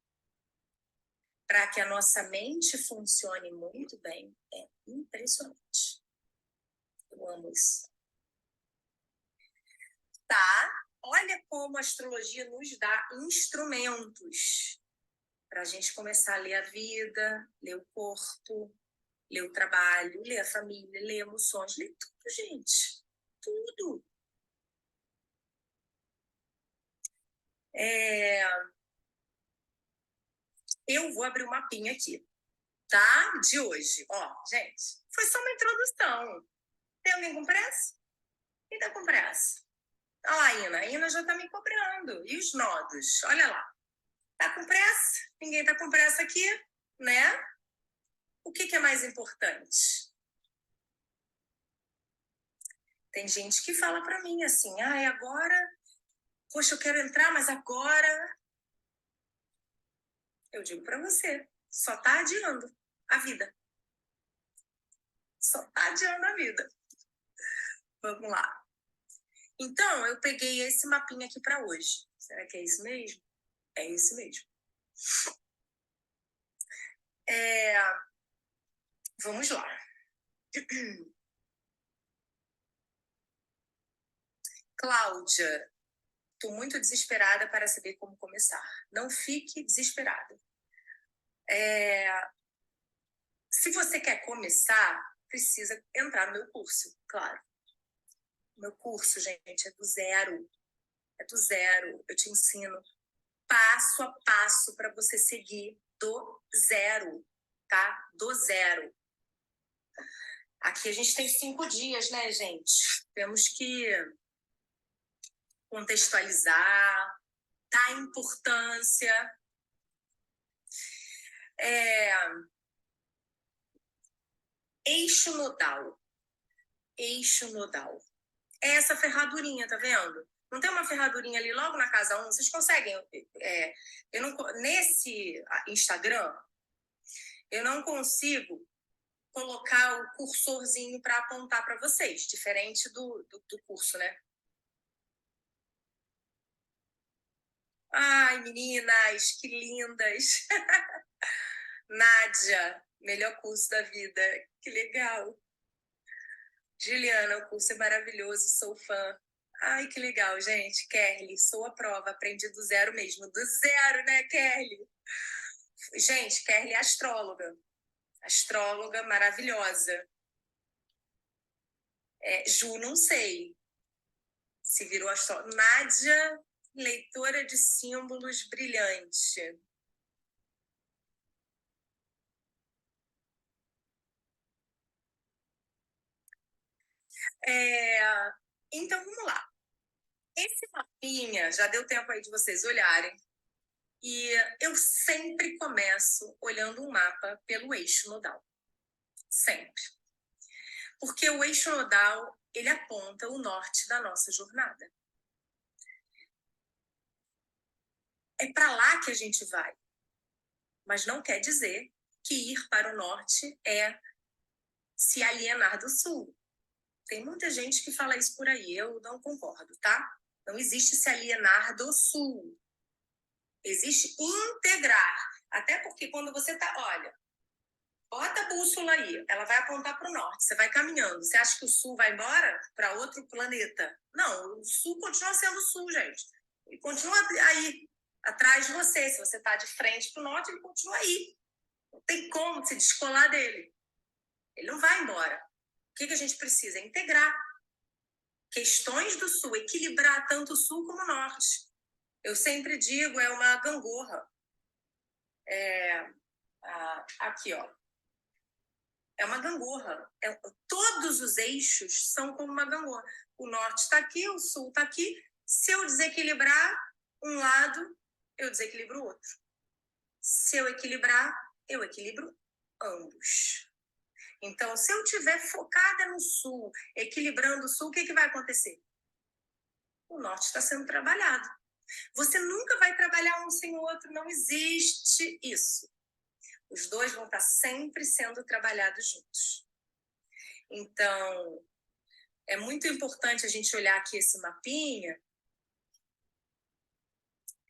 para que a nossa mente funcione muito bem é impressionante. Eu amo isso. Tá? Olha como a astrologia nos dá instrumentos para a gente começar a ler a vida, ler o corpo, ler o trabalho, ler a família, ler emoções, ler tudo, gente. Tudo. Eu vou abrir um mapinha aqui, tá? De hoje. Ó, gente, foi só uma introdução. Tem alguém com pressa? Quem tá com pressa? Olha lá, Ina. A Ina já tá me cobrando. E os nodos? Olha lá. Tá com pressa? Ninguém tá com pressa aqui, né? O que é mais importante? Tem gente que fala para mim assim, agora, poxa, eu quero entrar, mas agora... Eu digo para você, só tá adiando a vida. Só tá adiando a vida. Vamos lá. Então, eu peguei esse mapinha aqui para hoje. Será que é isso mesmo? É isso mesmo. Vamos lá. Cláudia, estou muito desesperada para saber como começar. Não fique desesperada. Se você quer começar, precisa entrar no meu curso, claro. Meu curso, gente, é do zero. É do zero. Eu te ensino passo a passo para você seguir do zero, tá? Do zero. Aqui a gente tem 5 dias, né, gente? Temos que contextualizar, dá importância. Eixo nodal. Eixo nodal. É essa ferradurinha, tá vendo? Não tem uma ferradurinha ali logo na casa 1? Vocês conseguem? Nesse Instagram, eu não consigo colocar o cursorzinho para apontar para vocês, diferente do curso, né? Ai, meninas, que lindas! Nádia, melhor curso da vida. Que legal. Juliana, o curso é maravilhoso, sou fã. Ai, que legal, gente. Kerly, sou a prova, aprendi do zero mesmo. Do zero, né, Kerly? Gente, Kerly é astróloga. Astróloga maravilhosa. Ju, não sei se virou astróloga. Nádia, leitora de símbolos, brilhante. Então, vamos lá. Esse mapinha, já deu tempo aí de vocês olharem. E eu sempre começo olhando um mapa pelo eixo nodal. Sempre. Porque o eixo nodal, ele aponta o norte da nossa jornada. É para lá que a gente vai. Mas não quer dizer que ir para o norte é se alienar do sul. Tem muita gente que fala isso por aí, eu não concordo, tá? Não existe se alienar do sul. Existe integrar. Até porque quando você tá, olha, bota a bússola aí, ela vai apontar para o norte, você vai caminhando. Você acha que o sul vai embora para outro planeta? Não, o sul continua sendo o sul, gente. Ele continua aí, atrás de você. Se você está de frente para o norte, ele continua aí. Não tem como se descolar dele. Ele não vai embora. O que a gente precisa? Integrar questões do sul, equilibrar tanto o sul como o norte. Eu sempre digo, é uma gangorra. Aqui, ó. É uma gangorra. Todos os eixos são como uma gangorra. O norte está aqui, o sul está aqui. Se eu desequilibrar um lado, eu desequilibro o outro. Se eu equilibrar, eu equilibro ambos. Então, se eu estiver focada no sul, equilibrando o sul, o que vai acontecer? O norte está sendo trabalhado. Você nunca vai trabalhar um sem o outro, não existe isso. Os dois vão estar sempre sendo trabalhados juntos. Então, é muito importante a gente olhar aqui esse mapinha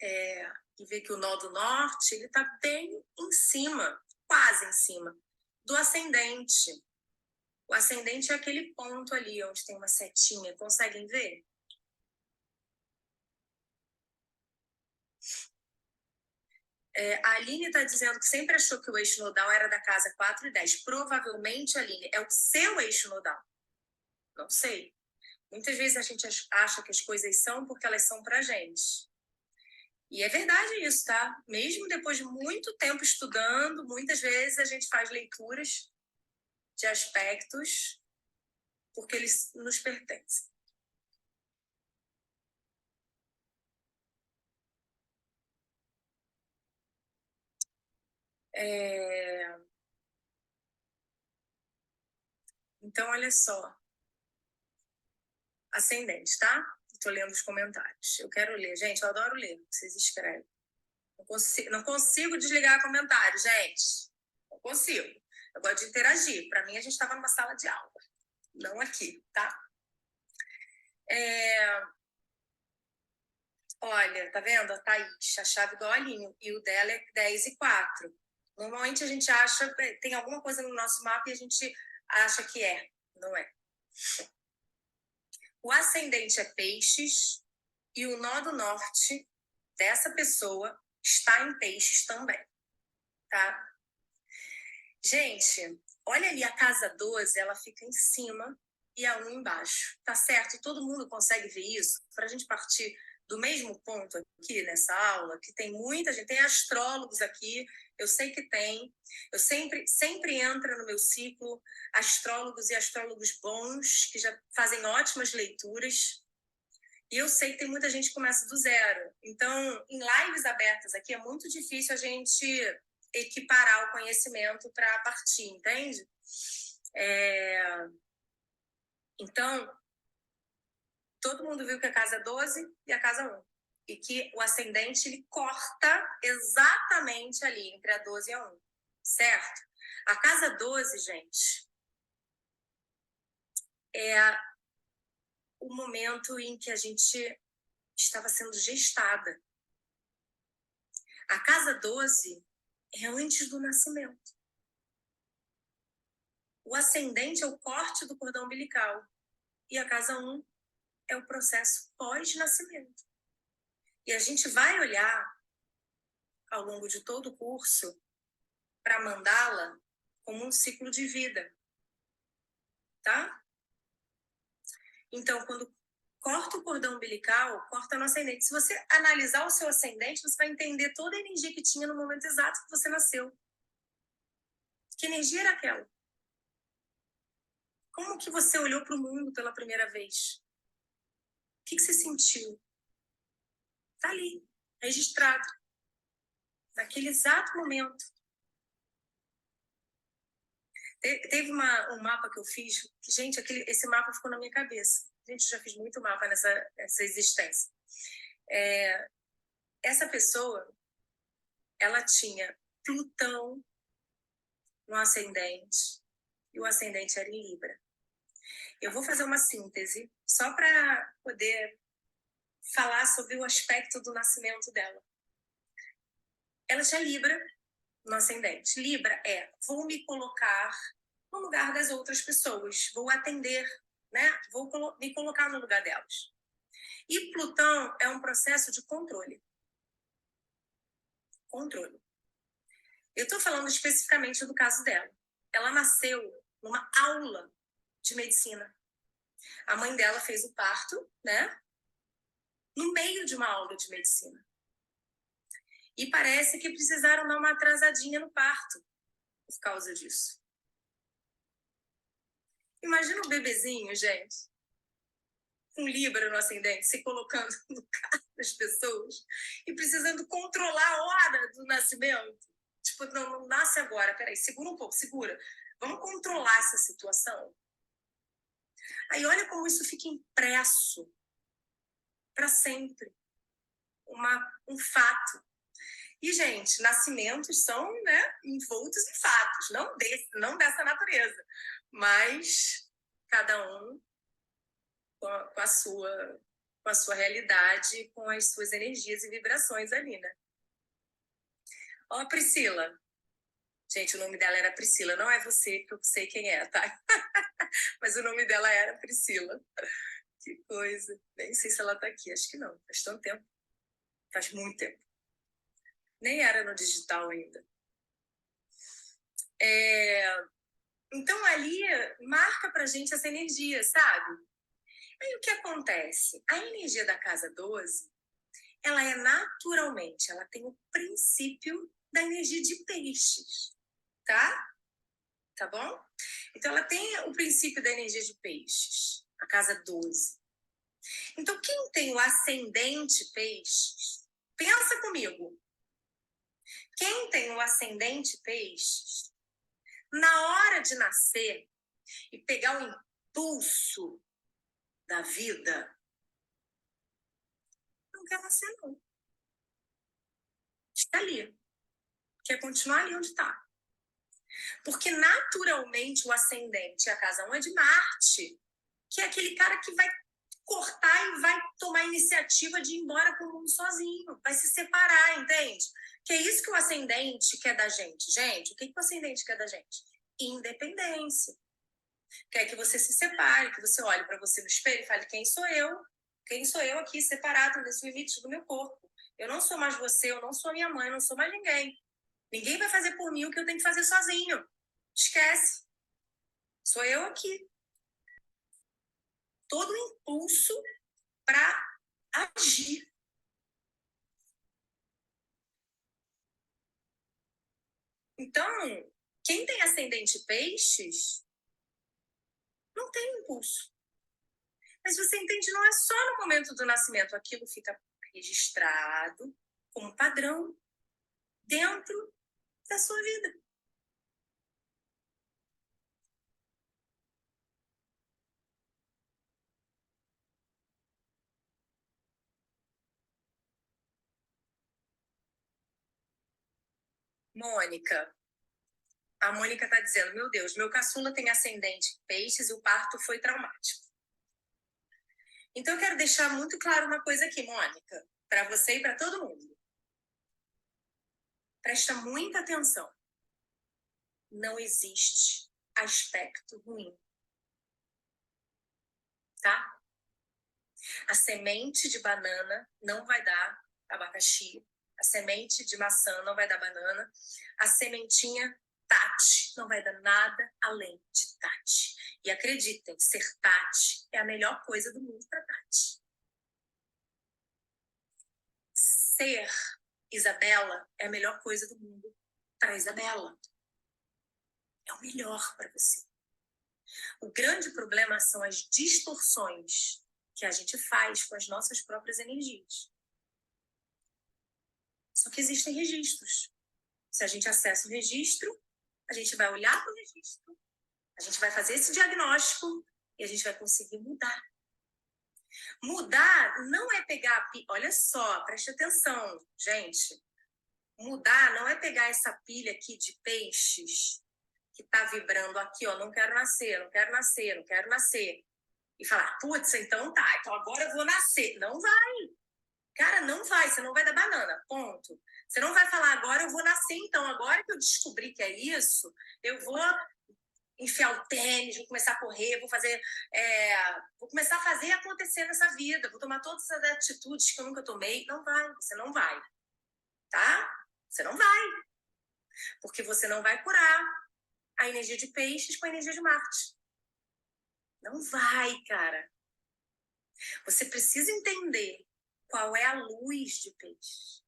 e ver que o nó do norte ele está bem em cima, quase em cima, do ascendente. O ascendente é aquele ponto ali onde tem uma setinha, conseguem ver? A Aline está dizendo que sempre achou que o eixo nodal era da casa 4 e 10. Provavelmente, Aline, é o seu eixo nodal. Não sei. Muitas vezes a gente acha que as coisas são porque elas são pra gente. E é verdade isso, tá? Mesmo depois de muito tempo estudando, muitas vezes a gente faz leituras de aspectos porque eles nos pertencem. Então, olha só. Ascendente, tá? Estou lendo os comentários. Eu quero ler. Gente, eu adoro ler o que vocês escrevem. Não consigo desligar comentário, gente. Não consigo. Eu gosto de interagir. Para mim, a gente estava numa sala de aula. Não aqui, tá? Olha, tá vendo? A Thaís, a chave igual a Aline. E o dela é 10 e 4. Normalmente a gente acha, tem alguma coisa no nosso mapa e a gente acha que é. Não é. O ascendente é peixes e o nó do norte dessa pessoa está em peixes também, tá? Gente, olha ali a casa 12, ela fica em cima e a 1 embaixo, tá certo? Todo mundo consegue ver isso? Para a gente partir do mesmo ponto aqui nessa aula, que tem muita gente, tem astrólogos aqui, eu sei que tem, eu sempre entra no meu ciclo astrólogos e astrólogos bons, que já fazem ótimas leituras, E eu sei que tem muita gente que começa do zero. Então, em lives abertas aqui, é muito difícil a gente equiparar o conhecimento para partir, entende? Então, todo mundo viu que a casa é 12 e a casa 1. E que o ascendente, ele corta exatamente ali, entre a 12 e a 1. Certo? A casa 12, gente, é o momento em que a gente estava sendo gestada. A casa 12 é antes do nascimento. O ascendente é o corte do cordão umbilical. E a casa 1 é o processo pós-nascimento. E a gente vai olhar, ao longo de todo o curso, para a mandala como um ciclo de vida. Tá? Então, quando corta o cordão umbilical, corta no ascendente. Se você analisar o seu ascendente, você vai entender toda a energia que tinha no momento exato que você nasceu. Que energia era aquela? Como que você olhou para o mundo pela primeira vez? O que você sentiu? Tá ali, registrado. Naquele exato momento. Teve um mapa que eu fiz, que, gente, esse mapa ficou na minha cabeça. Gente, eu já fiz muito mapa nessa existência. Essa pessoa, ela tinha Plutão no ascendente, e o ascendente era em Libra. Eu vou fazer uma síntese, só para poder falar sobre o aspecto do nascimento dela. Ela tinha Libra no ascendente. Libra vou me colocar no lugar das outras pessoas, vou atender, né? Vou me colocar no lugar delas. E Plutão é um processo de controle. Controle. Eu estou falando especificamente do caso dela. Ela nasceu numa aula de medicina. A mãe dela fez o parto, né? No meio de uma aula de medicina. E parece que precisaram dar uma atrasadinha no parto por causa disso. Imagina um bebezinho, gente, com Libra no ascendente, se colocando no lugar das pessoas e precisando controlar a hora do nascimento. Tipo, não nasce agora, peraí, segura um pouco, segura. Vamos controlar essa situação? Aí olha como isso fica impresso para sempre. Um fato. E, gente, nascimentos são, né, envoltos em fatos, não dessa natureza, mas cada um com a sua realidade, com as suas energias e vibrações ali, né? Ó, a Priscila. Gente, o nome dela era Priscila, não é você, que eu sei quem é, tá? Mas o nome dela era Priscila. Que coisa. Nem sei se ela tá aqui, acho que não. Faz tanto tempo. Faz muito tempo. Nem era no digital ainda. Então, ali, marca pra gente essa energia, sabe? Aí, o que acontece? A energia da casa 12, ela é naturalmente, ela tem o princípio da energia de peixes, tá? Tá bom? Então, ela tem o princípio da energia de peixes, a casa 12. Então, quem tem o ascendente peixes, pensa comigo. Quem tem o ascendente peixes, na hora de nascer e pegar o impulso da vida, não quer nascer, não. Está ali. Quer continuar ali onde está. Porque, naturalmente, o ascendente, a casa 1 é de Marte, que é aquele cara que vai cortar e vai tomar a iniciativa de ir embora pro mundo sozinho. Vai se separar, entende? Que é isso que o ascendente quer da gente. Gente, o que o ascendente quer da gente? Independência. Quer que você se separe, que você olhe para você no espelho e fale: quem sou eu? Quem sou eu aqui, separado nesse limite do meu corpo? Eu não sou mais você, eu não sou minha mãe, eu não sou mais ninguém. Ninguém vai fazer por mim o que eu tenho que fazer sozinho. Esquece. Sou eu aqui. Todo o impulso para agir. Então, quem tem ascendente peixes não tem impulso. Mas você entende, não é só no momento do nascimento. Aquilo fica registrado como padrão dentro da sua vida. Mônica, a Mônica está dizendo, meu Deus, meu caçula tem ascendente em peixes e o parto foi traumático. Então eu quero deixar muito claro uma coisa aqui, Mônica, para você e para todo mundo. Presta muita atenção. Não existe aspecto ruim, tá? A semente de banana não vai dar abacaxi, a semente de maçã não vai dar banana, a sementinha Tati não vai dar nada além de Tati. E acreditem, ser Tati é a melhor coisa do mundo para Tati. Ser Isabela é a melhor coisa do mundo para Isabela. É o melhor para você. O grande problema são as distorções que a gente faz com as nossas próprias energias. Só que existem registros. Se a gente acessa o registro, a gente vai olhar para o registro, a gente vai fazer esse diagnóstico e a gente vai conseguir mudar. Mudar não é pegar... Olha só, preste atenção, gente. Mudar não é pegar essa pilha aqui de peixes que está vibrando aqui, ó, não quero nascer, não quero nascer, não quero nascer. E falar, putz, então tá, então agora eu vou nascer. Não vai. Cara, não vai, você não vai dar banana, ponto. Você não vai falar, agora eu vou nascer, então, agora que eu descobri que é isso, eu vou enfiar o tênis, vou começar a correr, vou começar a fazer acontecer nessa vida, vou tomar todas essas atitudes que eu nunca tomei. Não vai, você não vai, tá? Você não vai, porque você não vai curar a energia de peixes com a energia de Marte. Não vai, cara. Você precisa entender qual é a luz de peixe.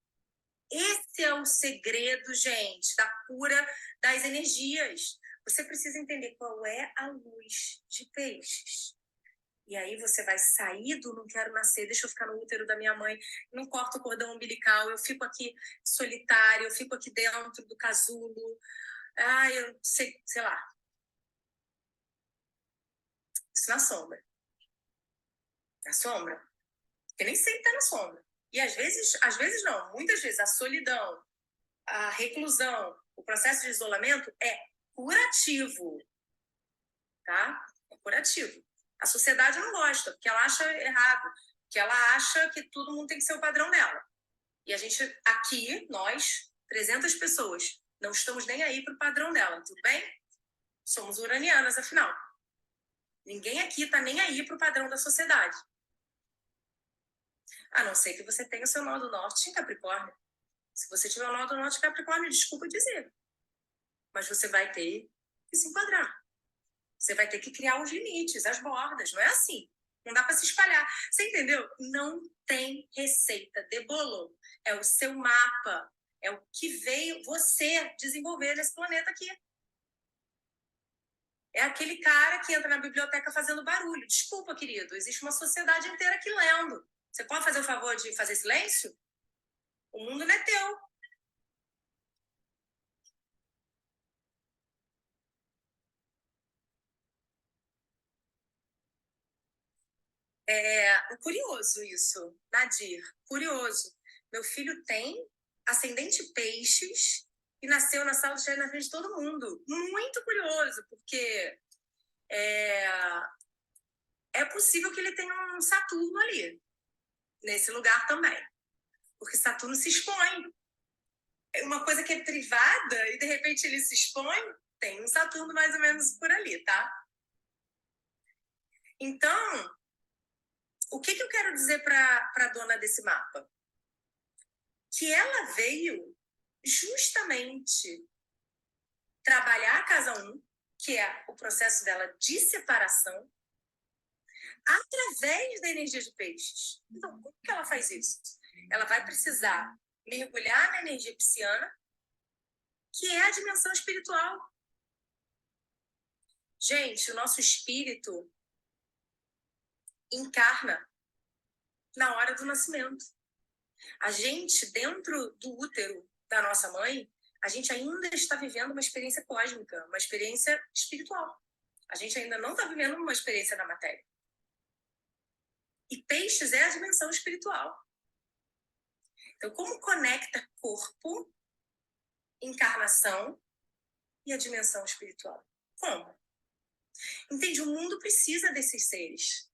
Esse é o segredo, gente, da cura das energias. Você precisa entender qual é a luz de peixes. E aí você vai sair do não quero nascer, deixa eu ficar no útero da minha mãe, não corto o cordão umbilical, eu fico aqui solitária, eu fico aqui dentro do casulo. Eu sei lá. Isso na sombra. Na sombra. Porque nem sempre tá na sombra. E às vezes não, muitas vezes a solidão, a reclusão, o processo de isolamento é curativo, tá? É curativo. A sociedade não gosta, porque ela acha errado, porque ela acha que todo mundo tem que ser o padrão dela. E a gente, aqui, nós, 300 pessoas, não estamos nem aí pro padrão dela, tudo bem? Somos uranianas, afinal. Ninguém aqui tá nem aí pro padrão da sociedade. A não ser que você tenha o seu nó do norte em Capricórnio. Se você tiver o nó do norte em Capricórnio, desculpa dizer. Mas você vai ter que se enquadrar. Você vai ter que criar os limites, as bordas. Não é assim. Não dá para se espalhar. Você entendeu? Não tem receita de bolo. É o seu mapa. É o que veio você desenvolver nesse planeta aqui. É aquele cara que entra na biblioteca fazendo barulho. Desculpa, querido. Existe uma sociedade inteira aqui lendo. Você pode fazer o favor de fazer silêncio? O mundo não é teu. Curioso isso, Nadir. Curioso. Meu filho tem ascendente peixes e nasceu na sala de na frente de todo mundo. Muito curioso, porque é possível que ele tenha um Saturno ali, nesse lugar também. Porque Saturno se expõe. É uma coisa que é privada e de repente ele se expõe, tem um Saturno mais ou menos por ali, tá? Então, o que eu quero dizer para a dona desse mapa? Que ela veio justamente trabalhar a casa 1, que é o processo dela de separação, através da energia de peixes. Então, como que ela faz isso? Ela vai precisar mergulhar na energia pisciana, que é a dimensão espiritual. Gente, o nosso espírito encarna na hora do nascimento. A gente, dentro do útero da nossa mãe, a gente ainda está vivendo uma experiência cósmica, uma experiência espiritual. A gente ainda não está vivendo uma experiência na matéria. E peixes é a dimensão espiritual. Então, como conecta corpo, encarnação e a dimensão espiritual? Como? Entende? O mundo precisa desses seres.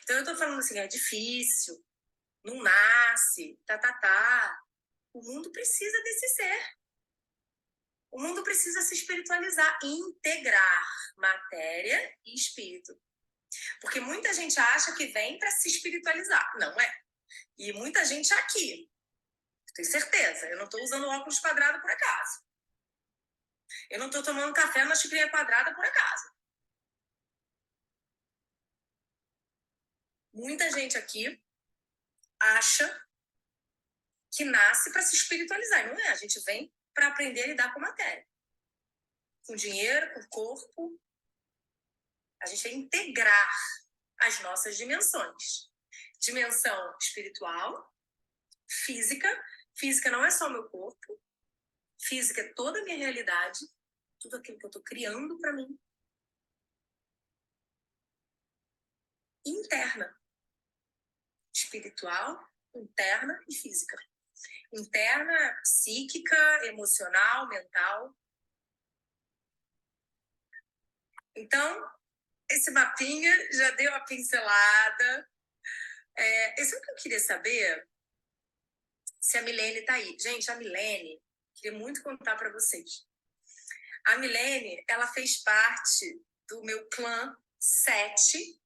Então, eu estou falando assim, é difícil, não nasce, O mundo precisa desse ser. O mundo precisa se espiritualizar, integrar matéria e espírito. Porque muita gente acha que vem para se espiritualizar. Não é. E muita gente aqui, tenho certeza, eu não estou usando óculos quadrados por acaso. Eu não estou tomando café na xicrinha quadrada por acaso. Muita gente aqui acha que nasce para se espiritualizar. E não é. A gente vem para aprender a lidar com a matéria. Com dinheiro, com corpo. A gente vai integrar as nossas dimensões. Dimensão espiritual, física. Física não é só o meu corpo. Física é toda a minha realidade. Tudo aquilo que eu estou criando para mim. Interna. Espiritual, interna e física. Interna, psíquica, emocional, mental. Então, esse mapinha já deu a pincelada. Isso é o que eu queria saber, se a Milene está aí. Gente, a Milene, queria muito contar para vocês. A Milene, ela fez parte do meu clã 7.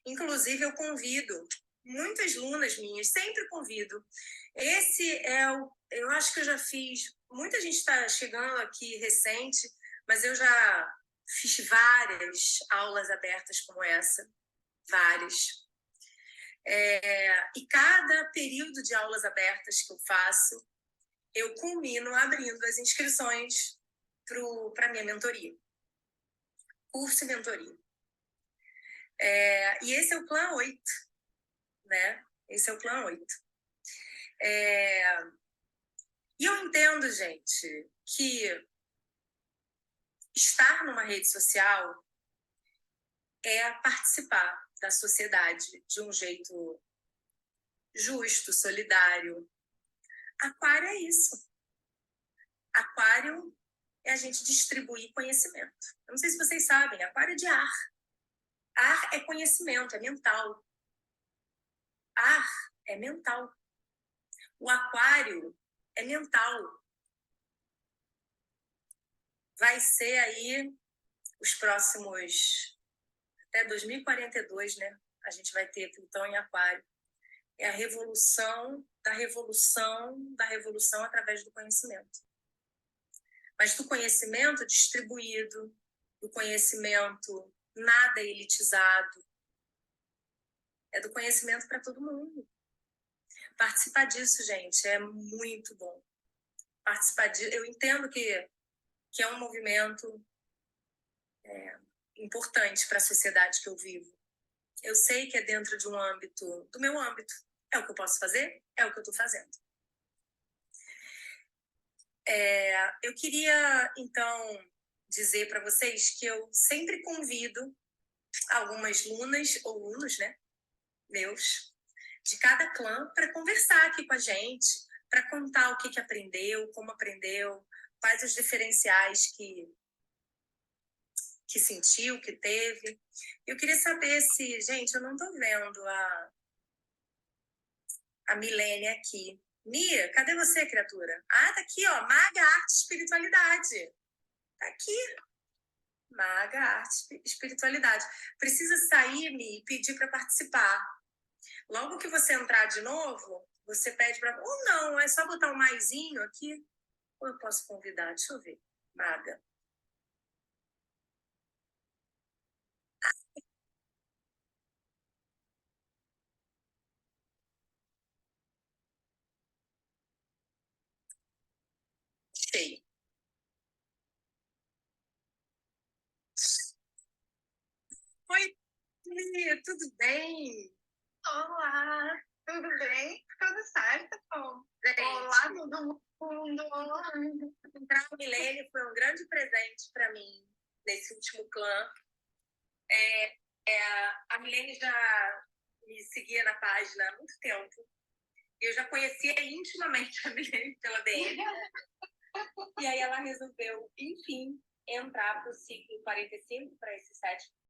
Inclusive, eu convido muitas lunas minhas, sempre convido. Esse é o... Eu acho que eu já fiz... Muita gente está chegando aqui recente, mas eu já fiz várias aulas abertas como essa. Várias. E cada período de aulas abertas que eu faço, eu culmino abrindo as inscrições para a minha mentoria. Curso e mentoria. E esse é o Clã 8, né? Esse é o Clã 8. E eu entendo, gente, que estar numa rede social é participar da sociedade de um jeito justo, solidário. Aquário é isso. Aquário é a gente distribuir conhecimento. Eu não sei se vocês sabem, aquário é de ar. Ar é conhecimento, é mental. Ar é mental. O aquário é mental. Vai ser aí os próximos... Até 2042, né? A gente vai ter Plutão em aquário. É a revolução da revolução da revolução através do conhecimento. Mas do conhecimento distribuído, do conhecimento nada elitizado. É do conhecimento para todo mundo. Participar disso, gente, é muito bom. Participar disso, eu entendo que é um movimento importante para a sociedade que eu vivo. Eu sei que é dentro de um âmbito, do meu âmbito. É o que eu posso fazer? É o que eu estou fazendo. Eu queria, então, dizer para vocês que eu sempre convido algumas lunas ou lunos, né, meus, de cada clã para conversar aqui com a gente, para contar o que aprendeu, como aprendeu, quais os diferenciais que sentiu, que teve. Eu queria saber se... Gente, eu não estou vendo a Milene aqui. Mia, cadê você, criatura? Ah, tá aqui, ó. Maga, Arte e Espiritualidade. Tá aqui. Maga, Arte e Espiritualidade. Precisa sair, Mi, e pedir para participar. Logo que você entrar de novo, você pede para... Ou não, é só botar um maisinho aqui. Ou eu posso convidar? Deixa eu ver. Maga. Cheio. Oi, Oi, tudo bem? Olá, tudo bem? Tudo certo? Olá, Gente, todo mundo. encontrar a Milene foi um grande presente para mim nesse último clã. A Milene já me seguia na página há muito tempo. Eu já conhecia intimamente a Milene pela DM. E aí ela resolveu, enfim, entrar para o ciclo 45, para esse sétimo